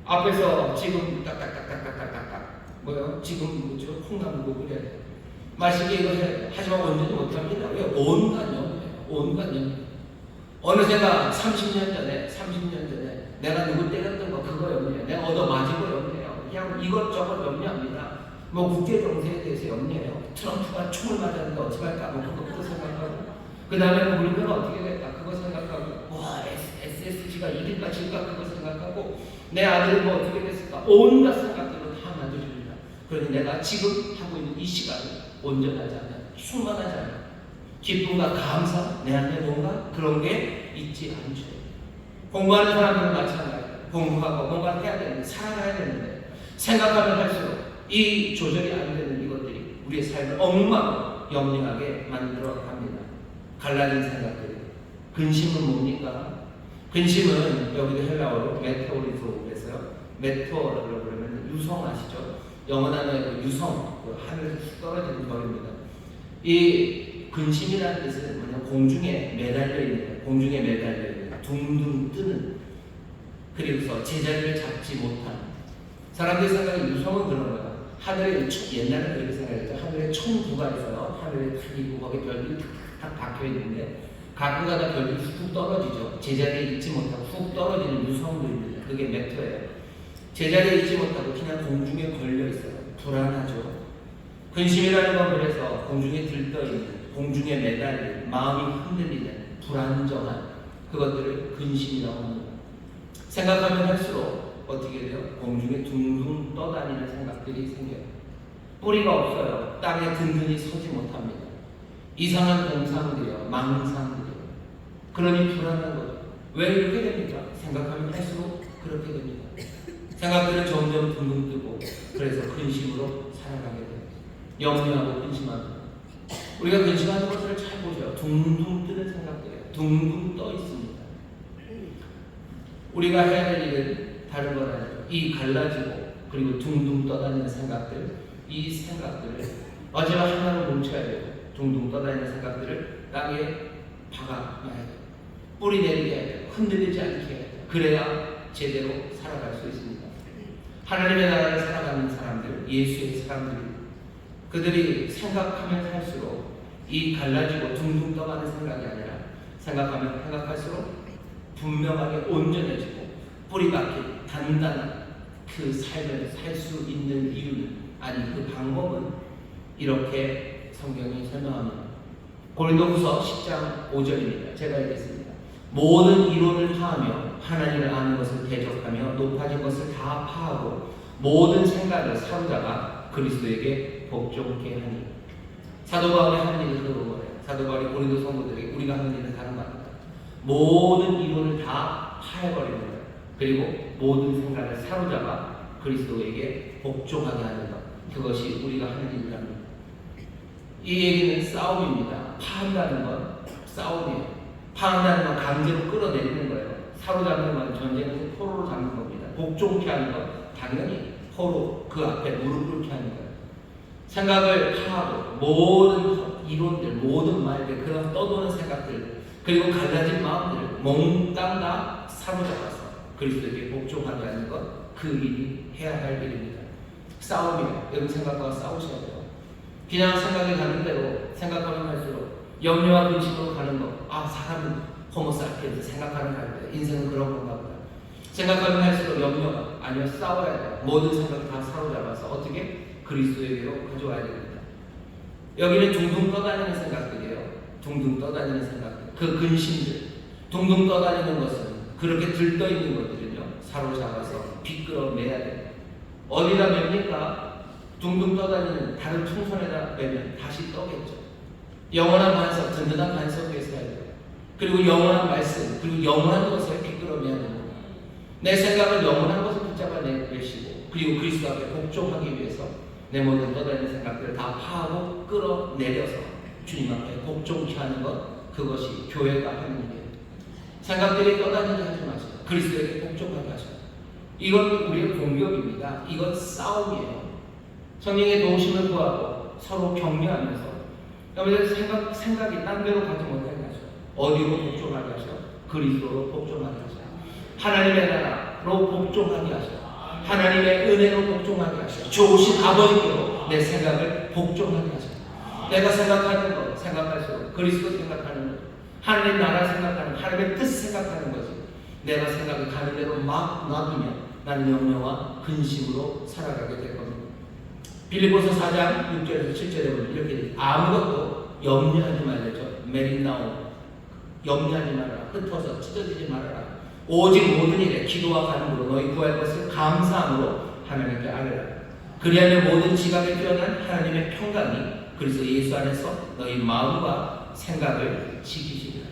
앞에서 지금 딱딱딱딱딱딱딱 뭐요? 지금 뭐죠? 콩나물고 그래야 돼. 맛있게 이거 해야 돼. 하지만 온전히 못합니다. 왜? 온갖 염려. 어느새가 30년 전에 내가 누구 때렸던 거 그거 염려해요. 내가 얻어맞은 거 염려해요. 그냥 이것저것 염려합니다. 뭐 국제 정세에 대해서 염려해요. 트럼프가 총을 맞았는데 어떡할까? 뭐 그거 생각하고 그 다음에 우리나라 어떻게 될까? 그거 생각하고 와 SSG가 이길까 질까? 그거 생각하고 내 아들이 뭐 어떻게 됐을까? 온갖 생각들로 다 놔둬줍니다. 그러니 내가 지금 하고 있는 이 시간이 온전하지 않아요. 충만하지 않아요. 기쁨과 감사, 내 안에 뭔가 그런 게 있지 않죠. 공부하는 사람들은 마찬가지예요. 공부하고 뭔가 해야 되는데, 살아가야 되는데 생각하면 할수록 이 조절이 안 되는 이것들이 우리의 삶을 엉망 염려하게 만들어 갑니다. 갈라진 생각들이. 근심은 뭡니까? 근심은 여기도 헬라어로 메테오리소로 해서요. 메테오라고 그러면 유성 아시죠? 영어 단어의 유성, 하늘에서 쑥 떨어지는 별입니다. 이 근심이라는 뜻은 뭐냐? 공중에 매달려 있는, 둥둥 뜨는, 그리고서 제자리를 잡지 못한. 사람들이 생각하는 유성은 그런 거예요. 하늘에 옛날에는 그렇게 생각했죠. 하늘에 총구가 있어요. 하늘에 탁 있고 거기에 별들이 탁 박혀 있는데 가끔가다 별들이 훅 떨어지죠. 제자리에 있지 못하고 훅 떨어지는 유성들입니다. 그게 메테오예요. 제자리에 있지 못하고 그냥 공중에 걸려 있어요. 불안하죠. 근심이라는 건 그래서 공중에 들떠있는, 공중에 매달린, 마음이 흔들리는 불안정한 그것들을 근심이라고 합니다. 생각하면 할수록 어떻게 돼요? 공중에 둥둥 떠다니는 생각들이 생겨요. 뿌리가 없어요. 땅에 든든히 서지 못합니다. 이상한 공상들이요, 망상들이요. 그러니 불안한 거죠. 왜 이렇게 됩니까? 생각하면 할수록 그렇게 됩니다. 생각들은 점점 둥둥 뜨고 그래서 근심으로 살아가게 돼요. 염려하고 근심하고. 우리가 근심하는 것들을 잘 보세요. 둥둥 뜨는 생각들이에요. 둥둥 떠 있습니다. 우리가 해야 될 일은 다른 건 아니죠. 이 갈라지고 그리고 둥둥 떠다니는 생각들, 이 생각들을 마지막 하나로 뭉쳐야 돼요. 둥둥 떠다니는 생각들을 땅에 박아놔야 돼요. 뿌리 내리게 해야 돼요. 흔들리지 않게 해야 돼요. 그래야 제대로 살아갈 수 있습니다. 하나님의 나라를 살아가는 사람들, 예수의 사람들이 그들이 생각하면 할수록 이 갈라지고 둥둥 떠가는 생각이 아니라 생각할수록 분명하게 온전해지고 뿌리 박힌 단단한 그 삶을 살 수 있는 이유는, 아니 그 방법은 이렇게 성경이 설명합니다. 고린도후서 10장 5절입니다. 제가 읽겠습니다. 모든 이론을 파하며 하나님을 아는 것을 대적하며 높아진 것을 다 파하고 모든 생각을 사로잡아 그리스도에게 복종케 하니. 사도 바울이 하는 일은 그거예요. 사도 바울이 고린도 성도들에게 우리가 하는 일은 다른 겁니다. 모든 이론을 다 파해버리는 거예요. 그리고 모든 생각을 사로잡아 그리스도에게 복종하게 하는 것. 그것이 우리가 하는 일이랍니다. 이 얘기는 싸움입니다. 파한다는 건 싸움이에요. 파한다는 건 강제로 끌어내리는 거예요. 사로잡는 건 전쟁에서 포로로 잡는 겁니다. 복종케 하는 건 당연히 포로 그 앞에 무릎 꿇게 하는 거예요. 생각을 파하고 모든 이론들, 모든 말들, 그런 떠도는 생각들, 그리고 갈라진 마음들을 몽땅 다 사로잡아서 그리스도에게 복종하게 하는 것, 그 일이 해야 할 일입니다. 싸움이에요. 여러분 생각과 싸우셔야 돼요. 그냥 생각이 가는 대로 생각하면 할수록 염려와 근심으로 가는 거. 사람은 호모사피엔스 생각하는 거예요. 인생은 그런 건가 보다. 생각하면 할수록 염려가 아니요 싸워야 돼요. 모든 생각을 다 사로잡아서 어떻게 그리스도에게로 가져와야 됩니다. 여기는 둥둥 떠다니는 생각들이에요. 둥둥 떠다니는 생각들. 그 근심들, 둥둥 떠다니는 것은 그렇게 들떠 있는 것들은요 사로잡아서 비끌어내야 돼요. 어디다 맵니까? 둥둥 떠다니는 다른 풍선에다 매면 다시 떠겠죠. 영원한 반석, 든든한 반석에 있어야 돼요. 그리고 영원한 말씀, 그리고 영원한 것을 비끌어내야 됩니다. 내 생각을 영원한 것을 붙잡아내시고 그리고 그리스도 앞에 복종하기 위해서 내 모든 떠다니는 생각들을 다 파하고 끌어내려서 주님 앞에 복종케 하는 것, 그것이 교회가 하는 일이에요. 생각들이 떠다니게 하지 마세요. 그리스도에게 복종하게 하셔요. 이건 우리의 공격입니다. 이건 싸움이에요. 성령의 도우심을 구하고 서로 격려하면서 여러분들 생각이 딴 데로 가지 못하게 하셔요. 어디로 복종하게 하셔요? 그리스도로 복종하게 하셔요. 하나님의 나라로 복종하게 하셔요. 하나님의 은혜로 복종하게 하셔요. 좋으신 아버지께로 내 생각을 복종하게 하셔요. 내가 생각하는 것 생각할수록 그리스도 생각하는 것, 하나님 나라 생각하는, 하나님의 뜻 생각하는 거지. 내가 생각이 가는 대로 막 놔두면 나는 염려와 근심으로 살아가게 될 겁니다. 빌립보서 4장 6절에서 7절에 보면 이렇게 돼. 아무것도 염려하지 말랬죠. 메린나오 염려하지 말아라. 흩어서 찢어지지 말아라. 오직 모든 일에 기도와 간구로 너희 구할 것을 감사함으로 하나님께 아뢰라. 그리하면 모든 지각에 뛰어난 하나님의 평강이 그리스도 예수 안에서 너희 마음과 생각을 지키시리라.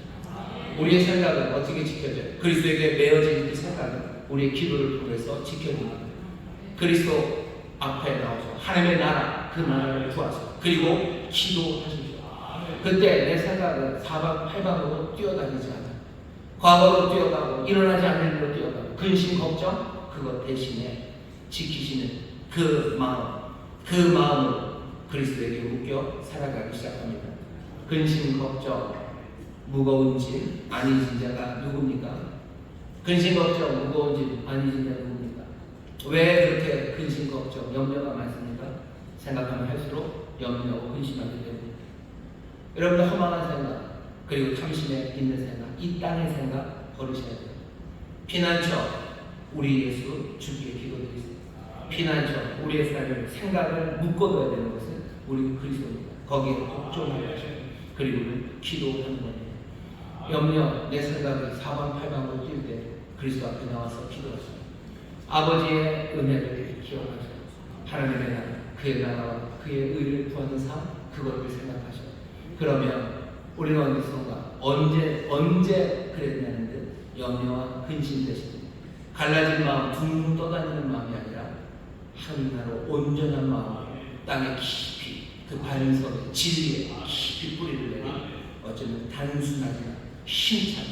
우리의 생각은 어떻게 지켜져요? 그리스도에게 매어진 그 생각은 우리의 기도를 통해서 지켜집니다. 그리스도 앞에 나오셔 하나님의 나라, 그 나라를 구하세요. 그리고 기도하십시오. 그때 내 생각은 사방팔방으로 뛰어다니지 않아요. 과거로 뛰어가고 일어나지 않는 일로 뛰어가고 근심 걱정 그것 대신에 지키시는 그 마음으로 그리스도에게 묶여 살아가기 시작합니다. 근심 걱정 무거운 짐 많이 진 자가 누굽니까? 근심 걱정 무거운 짐 많이 진 자가 누굽니까? 왜 그렇게 근심 걱정 염려가 많습니까? 생각하면 할수록 염려하고 근심하게 됩니다. 여러분들 허망한 생각 그리고 탐심에 있는 생각, 이 땅의 생각 버리셔야 돼요. 피난처 우리 예수 주께 기도드리겠습니다. 피난처 우리의 삶을 생각을 묶어둬야 되는 것은 우리 그리스도입니다. 거기에 복종하게 하셔요. 그리고는 기도하는 거예요. 염려 내 생각이 사방팔방으로 뛸 때 그리스도 앞에 나와서 기도하셔요. 아버지의 은혜를 기억하셔요. 하나님의 나라, 그의 나라와 그의 의를 구하는 삶 그것을 생각하셔요. 그러면 우리는 어디선가 언제 그랬냐는 듯 염려와 근심 대신 갈라진 마음, 둥둥 떠다니는 마음이 아니라 하나로 온전한 마음으로 땅에 깊이 그 반석의 진리에 깊이 뿌리를 내린 어쩌면 단순하지만 힘찬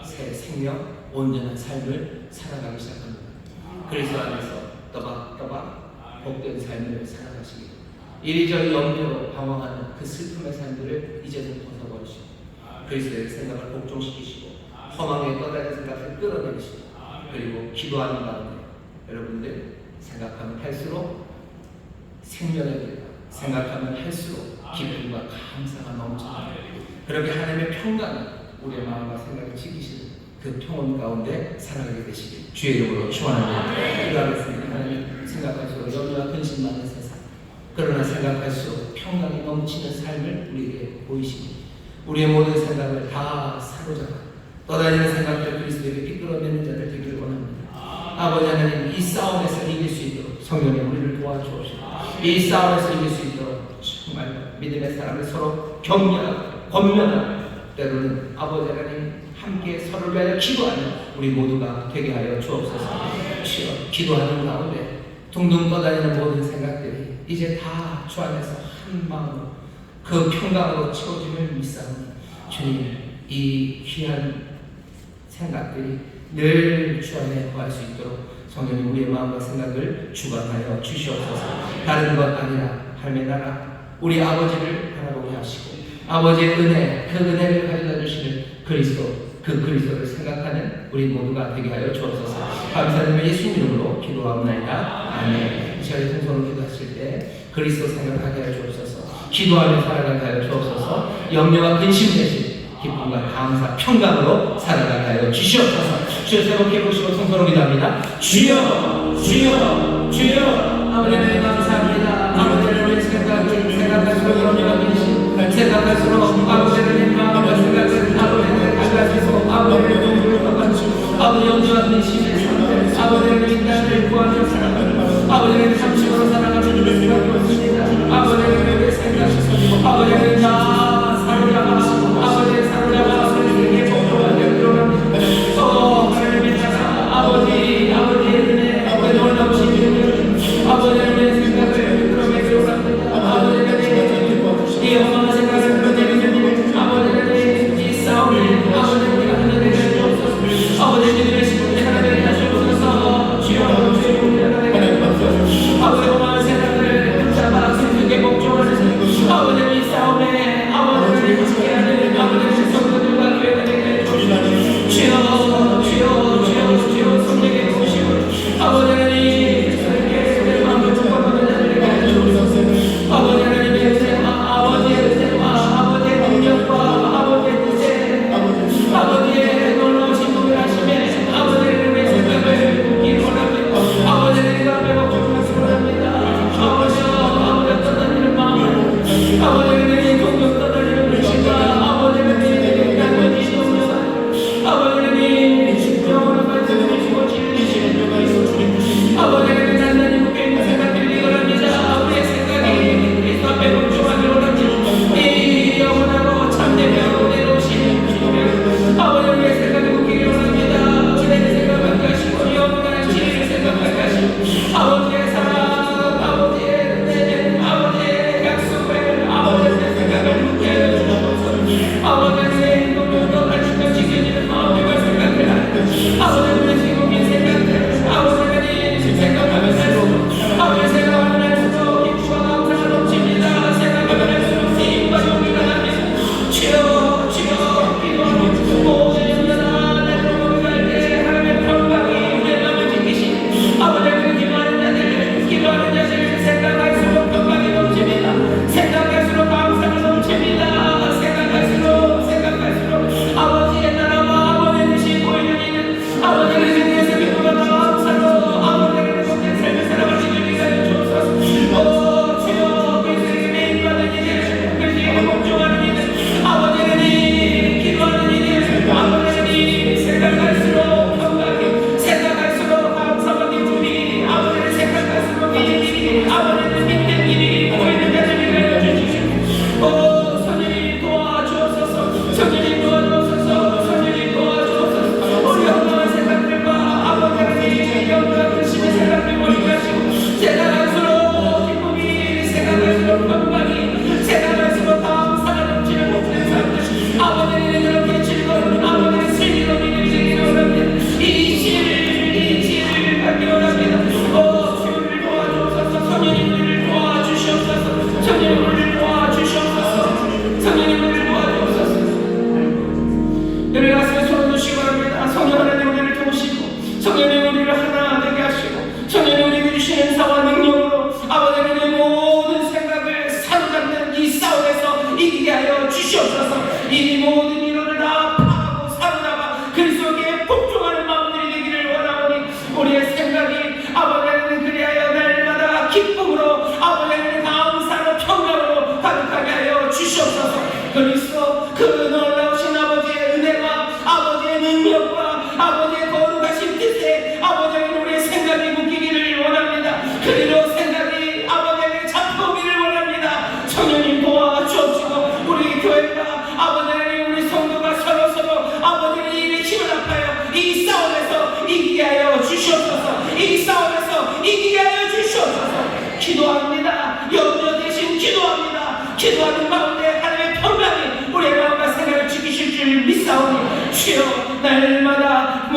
새 생명, 온전한 삶을 살아가기 시작합니다. 그리스도 안에서 떠박떠박 복된 삶을 살아가시기 이리저리 염려로 방황하는 그 슬픔의 삶들을 이제는 벗어버리시고 그리스도의 생각을 복종시키시고 허망에 떠다니는 생각을 끌어내리시고 그리고 기도하는 가운데 여러분들 생각하면 할수록 생명의 길 생각하면 할수록 기쁨과 감사가 넘쳐나요. 그렇게 하나님의 평강이 우리의 마음과 생각을 지키시는 그 평온 가운데 살아가게 되시길 주의 이름으로 축원합니다. 기도하겠습니다. 하나님 생각할수록 염려와 근심 많은 세상 그러나 생각할수록 평강이 넘치는 삶을 우리에게 보이시니 우리의 모든 생각을 다 사로잡아 떠다니는 생각들 그리스도에게 이끌어내는 자들 되기를 원합니다. 아버지 하나님 이 싸움에서 이길 수 있도록 성령님 우리를 도와주옵시고 이 싸움에서 이길 수 있도록 정말 믿음의 사람을 서로 격려하고 권면하고 때로는 아버지 하나님 함께 서로를 위하여 기도하는 우리 모두가 되게 하여 주옵소서. 주여, 기도하는 가운데 둥둥 떠다니는 모든 생각들이 이제 다 주 안에서 한 마음으로 그 평강으로 채워짐을 믿사오니 주님, 이 귀한 생각들이 늘 주 안에 거할 수 있도록 성령님 우리의 마음과 생각을 주관하여 주시옵소서. 다른 것 아니라 하나님의 나라, 우리 아버지를 바라보게 하시고 아버지의 은혜, 그 은혜를 가져다 주시는 그리스도, 그 그리스도를 생각하는 우리 모두가 되게 하여 주옵소서. 감사드리며 예수님 이름으로 기도하옵나이다. 아멘. 이 시간에 통성으로 기도하실 때 그리스도 생각하게 하여 주옵소서. 기도하며 살아가게 하여 주옵소서. 염려와 근심 대신 기쁨과 감사, 평강으로 살아가게 하여 주시옵소서. 주여 새롭게 보시고 통성으로 기도합니다. 주여, 주여, 주여. 아버지 하나님 감사합니다. 아버지 하나님의 생각할수록 염려와 근심, 생각할수록 아버지 하나님 마음과 생각을 아버지 하나님 가져가시고 아버지 하나님 불러가시고 아버지 염려와 근심의 상태, 아버지 하나님 나를 구하며 살아가는 아버지 하나님 삼식으로 살아가는 생각이 없습니다. 아버지 하나님의 생각, 아버지 하나님 다 사로잡아 아버지의 사로잡아 하나님께 복종하게 들어갑니다. 하나님의 나라, 아버지의 은혜, 그 놀라우신 은혜, 아버지 하나님의 생각을 그럼에 들어갑니다. 아버지 하나님 이 엄마가 생각을 그대로 아버지 하나님 이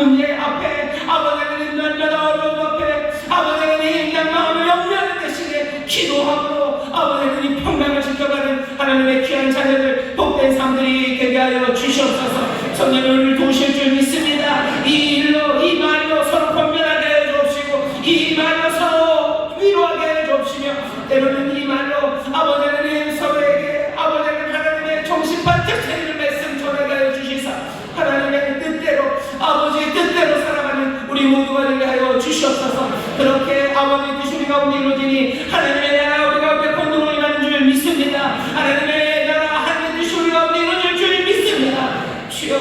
문제 앞에 아버지 하나님 날마다 어려움 앞에 아버지 하나님 힘든 마음을 염려하는 대신에 기도함으로 아버지 하나님 평강을 지켜가는 하나님의 귀한 자녀들 복된 삶들이 되게 하여 주시옵소서. 성령을 도우실 줄 믿습니다. 이 일로 이 말로 서로 권면하게 해 주옵시고 이 말로 서로 위로하게 해 주옵시며 때로는 이 말로 아버지 하나님 서로에게 아버지 하나님의 정신반짝 차리는 말씀 전하게 하여 주시사 하나님의 뜻대로 아버지의 뜻대로 살아가는 우리 모두가 되게 하여 주시옵소서. 그렇게 아버지의 뜻이 우리 가운데 이루어지니 하나님의 나라 우리 가운데 권능을 임하는 줄 믿습니다. 하나님의 나라 하나님의 뜻이 우리 가운데 이루어질 줄 믿습니다. 주여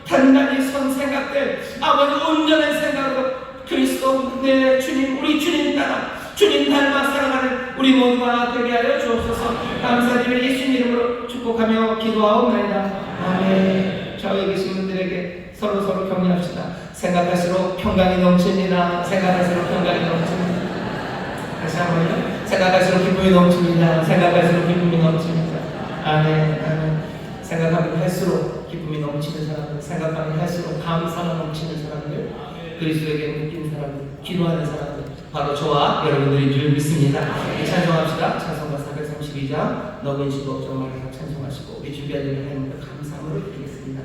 단단히 선 생각들 아버지 온전한 생각으로 그리스도 내 주님 우리 주님 따라 주님 닮아 살아가는 우리 모두가 되게 하여 주옵소서. 감사드리며 예수님 이름으로 축복하며 기도하옵나이다. 아멘. 저희 계신 분들에게 서로 격려합시다. 생각할수록 평강이 넘칩니다. 생각할수록 평강이 넘칩니다. 다시 한번요. 생각할수록 기쁨이 넘칩니다. 생각할수록 기쁨이 넘칩니다. 아멘. 아멘. 생각하면 할수록 기쁨이 넘치는 사람들, 생각하면 할수록 감사가 넘치는 사람들, 그리스도에게 묶인 사람들, 기도하는 사람들, 바로 저와 여러분들인 줄 믿습니다. 찬송합시다. 찬송가 432장 너는 시곡 말을 찬송하시고 우리 준비하는 하나님께 감사함을 드리겠습니다.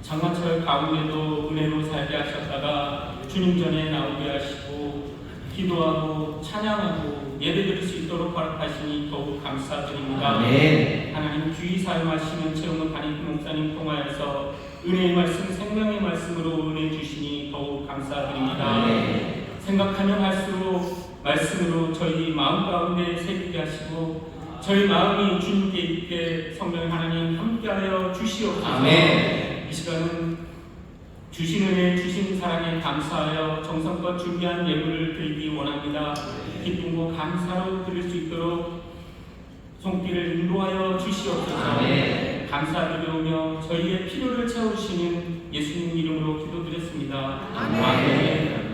장마철 가운데도 은혜로 살게 하셨다가 주님 전에 나오게 하시고 기도하고 찬양하고 예배드릴 수 있도록 허락하시니 더욱 감사드립니다. 아멘. 하나님 귀히 사용하시는 최영문 담임 목사님 통하여서 은혜의 말씀, 생명의 말씀으로 은혜 주시니 더욱 감사드립니다. 아멘. 생각하면 할수록 말씀으로 저희 마음 가운데 새기게 하시고 저희 마음이 주님께 있게 성령 하나님 함께하여 주시옵소서. 아멘. 이 시간은 주신 은혜, 주신 사랑에 감사하여 정성껏 준비한 예물을 드리기 원합니다. 기쁨과 감사로 드릴 수 있도록 손길을 인도하여 주시옵소서. 아멘. 감사드리며 저희의 필요를 채우시는 예수님 이름으로 기도드렸습니다. 아멘.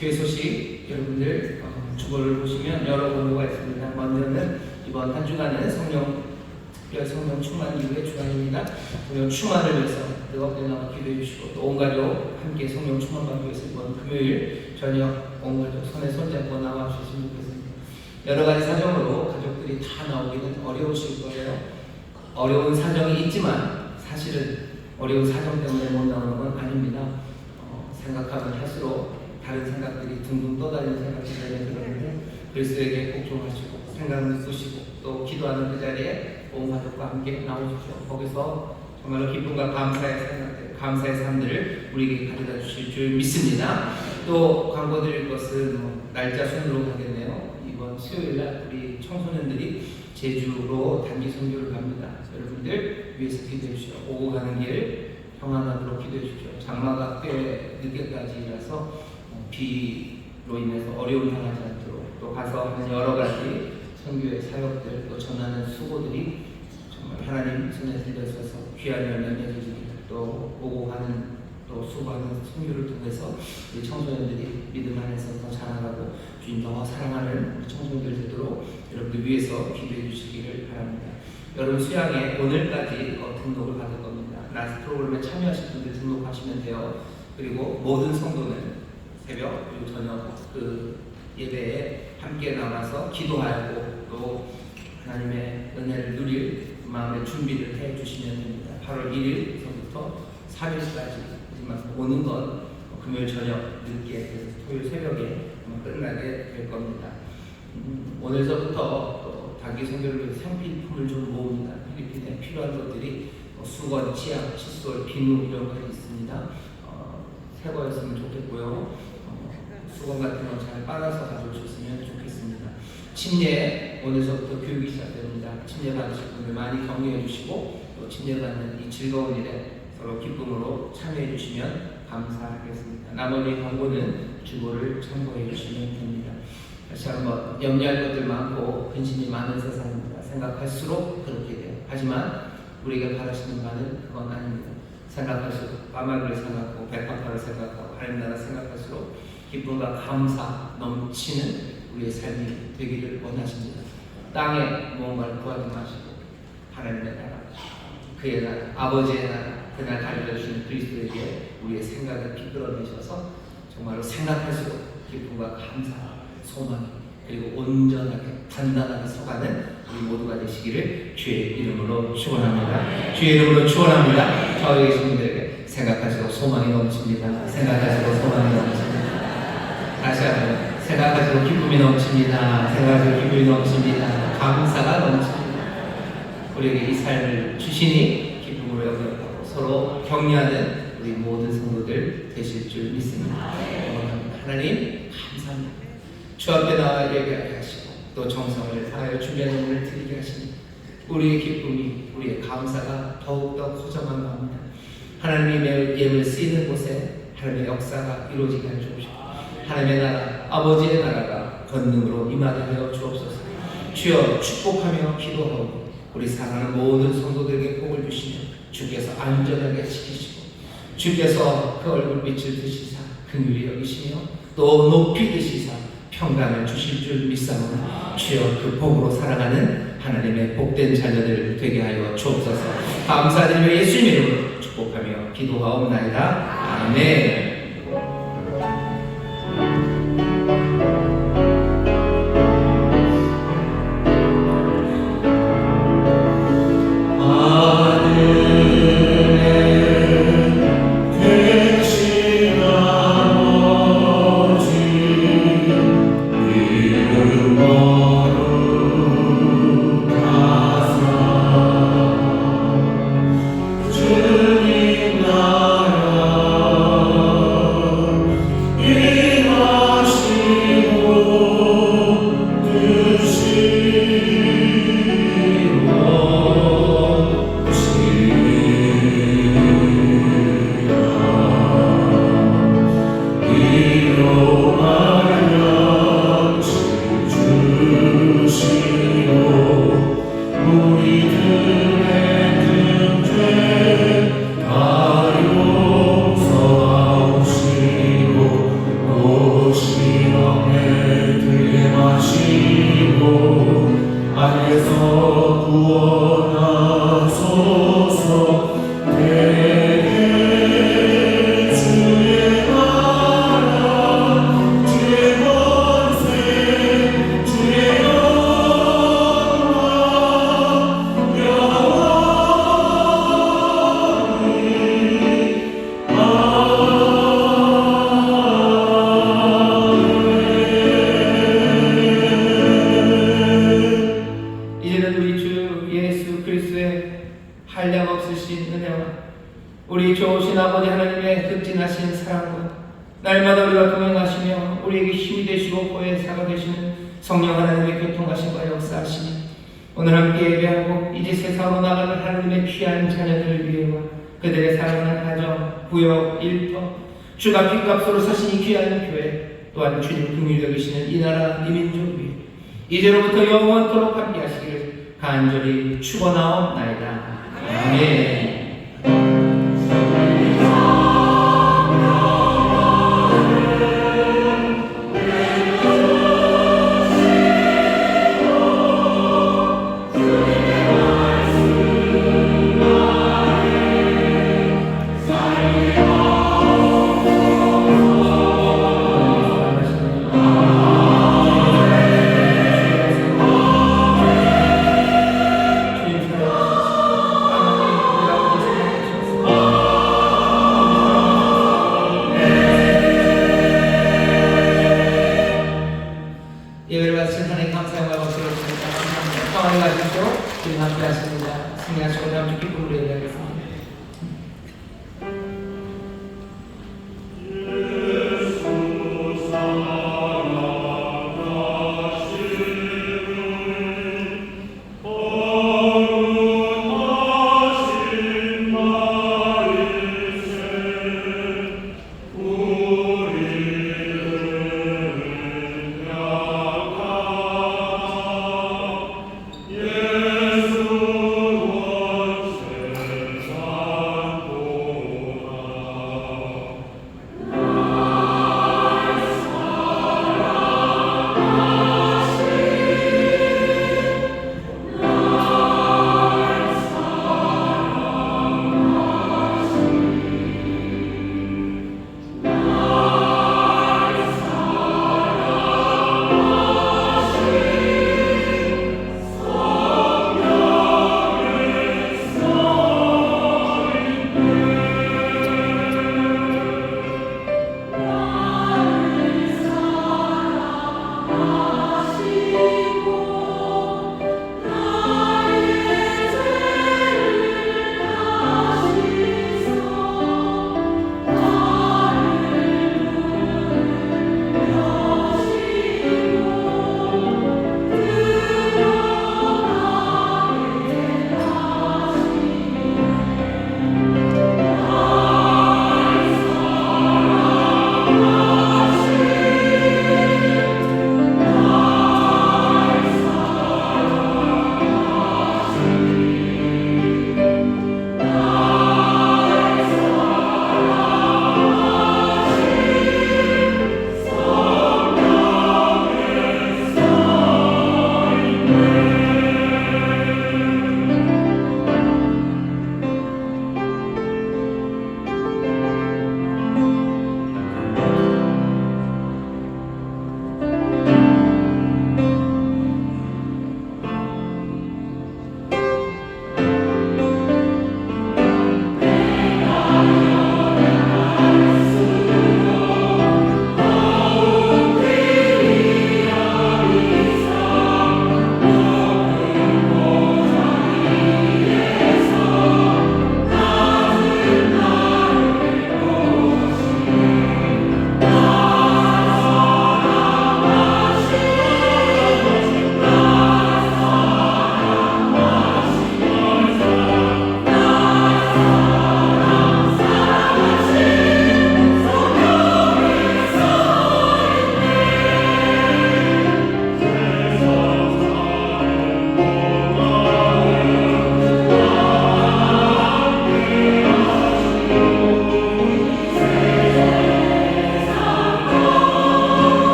교회 소식 여러분들 주보를 보시면 여러 권고가 있습니다. 먼저는 이번 한 주간은 특별 성령 충만 이후의 주간입니다. 성령 충만을 위해서 뜨겁게 나와 기도해 주시고 또 온 가족 함께 성령 충만 받기 위해서 이번 금요일 저녁 온 가족 손에 손잡고 나와 주셨으면 좋겠습니다. 여러 가지 사정으로 가족들이 다 나오기는 어려우실 거예요. 어려운 사정이 있지만 사실은 어려운 사정 때문에 못 나오는 건 아닙니다. 생각하면 할수록 다른 생각들이 둥둥 떠다니는 생각들이 들었는데 그리스도에게 복종하시고 생각을 푸시고 또 기도하는 그 자리에 온 가족과 함께 나오십시오. 거기서 정말로 기쁨과 감사의 생각들, 감사의 삶들을 우리에게 가져다 주실 줄 믿습니다. 또 광고 드릴 것은 날짜 순으로 가겠네요. 이번 수요일날 우리 청소년들이 제주로 단기 선교를 갑니다. 여러분들 위해서 기도해 주십시오. 오고 가는 길 평안하도록 기도해 주십시오. 장마가 꽤 늦게까지라서 비로 인해서 어려움 당하지 않도록 또 가서 하는 여러 가지 선교의 사역들 또 전하는 수고들이 정말 하나님 손에 들려서서 귀한 열매 맺어지기를 또 오고 가는 또 수고하는 선교를 통해서 우리 청소년들이 믿음 안에서 더 자라나고 주님 더 사랑하는 우리 청소년들 되도록 여러분들 위해서 기도해 주시기를 바랍니다. 여러분 수양에 오늘까지 등록을 받을 겁니다. 나스 프로그램에 참여하실 분들 등록하시면 돼요. 그리고 모든 성도는 새벽 그리고 저녁 그 예배에 함께 나와서 기도하고 또 하나님의 은혜를 누릴 마음의 준비를 해 주시면 됩니다. 8월 1일서부터 3일까지 하지만 오는 건 금요일 저녁 늦게 토요일 새벽에 끝나게 될 겁니다. 오늘서부터 또 단기 선교를 위해 생필품을 좀 모읍니다. 필리핀에 필요한 것들이 수건, 치약, 칫솔, 비누 이런 것이 있습니다. 새 거였으면 좋겠고요. 수건 같은 거 잘 빨아서 가져오셨으면 좋겠습니다. 침례 오늘서부터 교육이 시작됩니다. 침례 받으실 분들 많이 격려해 주시고 또 침례 받는 이 즐거운 일에 서로 기쁨으로 참여해 주시면 감사하겠습니다. 나머지 광고는 주보를 참고해 주시면 됩니다. 다시 한번 염려할 것들 많고 근심이 많은 세상입니다. 생각할수록 그렇게 돼요. 하지만 우리가 바라시는 바는 그건 아닙니다. 생각할수록 까마귀를 생각하고 백합화를 생각하고 하나님 나라 생각할수록 기쁨과 감사 넘치는 우리의 삶이 되기를 원하십니다. 땅에 무언가를 구하지 마시고 하나님의 나라, 그의 나라, 아버지의 나라, 그날 가르쳐 주시는 그리스도에게 우리의 생각을 비끌어내셔서 정말로 생각할수록 기쁨과 감사, 소망 그리고 온전하게 단단하게 서가는 우리 모두가 되시기를 주의 이름으로 축원합니다. 주의 이름으로 축원합니다. 저희 계신 분들에게 생각할수록 소망이 넘칩니다. 생각할수록 소망이 넘칩니다. 다시 한번 생각할수록 기쁨이 넘칩니다. 생각할수록 기쁨이 넘칩니다. 감사가 넘칩니다. 우리에게 이 삶을 주시니 기쁨으로 여겨가고 서로 격려하는 우리 모든 성도들 되실 줄 믿습니다. 하나님 감사합니다. 주 앞에 나와 예배하게 하시고 또 정성을 다하여 준비한 예물을 드리게 하시니 우리의 기쁨이 우리의 감사가 더욱더 커져만 갑니다. 하나님의 예물 쓰이는 곳에 하나님의 역사가 이루어지게 하여 주옵시고 하나님의 나라 아버지의 나라가 권능으로 임하게 하여 주옵소서. 주여 축복하며 기도하고 우리 사랑하는 모든 성도들에게 복을 주시며 주께서 안전하게 지키시고 주께서 그 얼굴빛을 드시사 긍휼히 여기시며 또 높이 드시사 평강을 주실 줄 믿사오나 주여 그 복으로 살아가는 하나님의 복된 자녀들 되게 하여 주옵소서. 감사드리며 예수님 이름으로 축복하며 기도하옵나이다. 아멘. 우리 좋으신 아버지 하나님의 극진하신 사랑과 날마다 우리와 동행하시며 우리에게 힘이 되시고 보혜사가 되시는 성령 하나님의 교통하심과 역사하시니 오늘 함께 예배하고 이제 세상으로 나가는 하나님의 귀한 자녀들을 위해와 그들의 사랑하는 가정, 구역, 일터, 주가 핏값으로 사신 이 귀한 교회 또한 주님 긍휼히 여기시는 이 나라, 이 민족 위에 이제로부터 영원토록 함께 하시기를 간절히 축원하옵나이다. 아멘.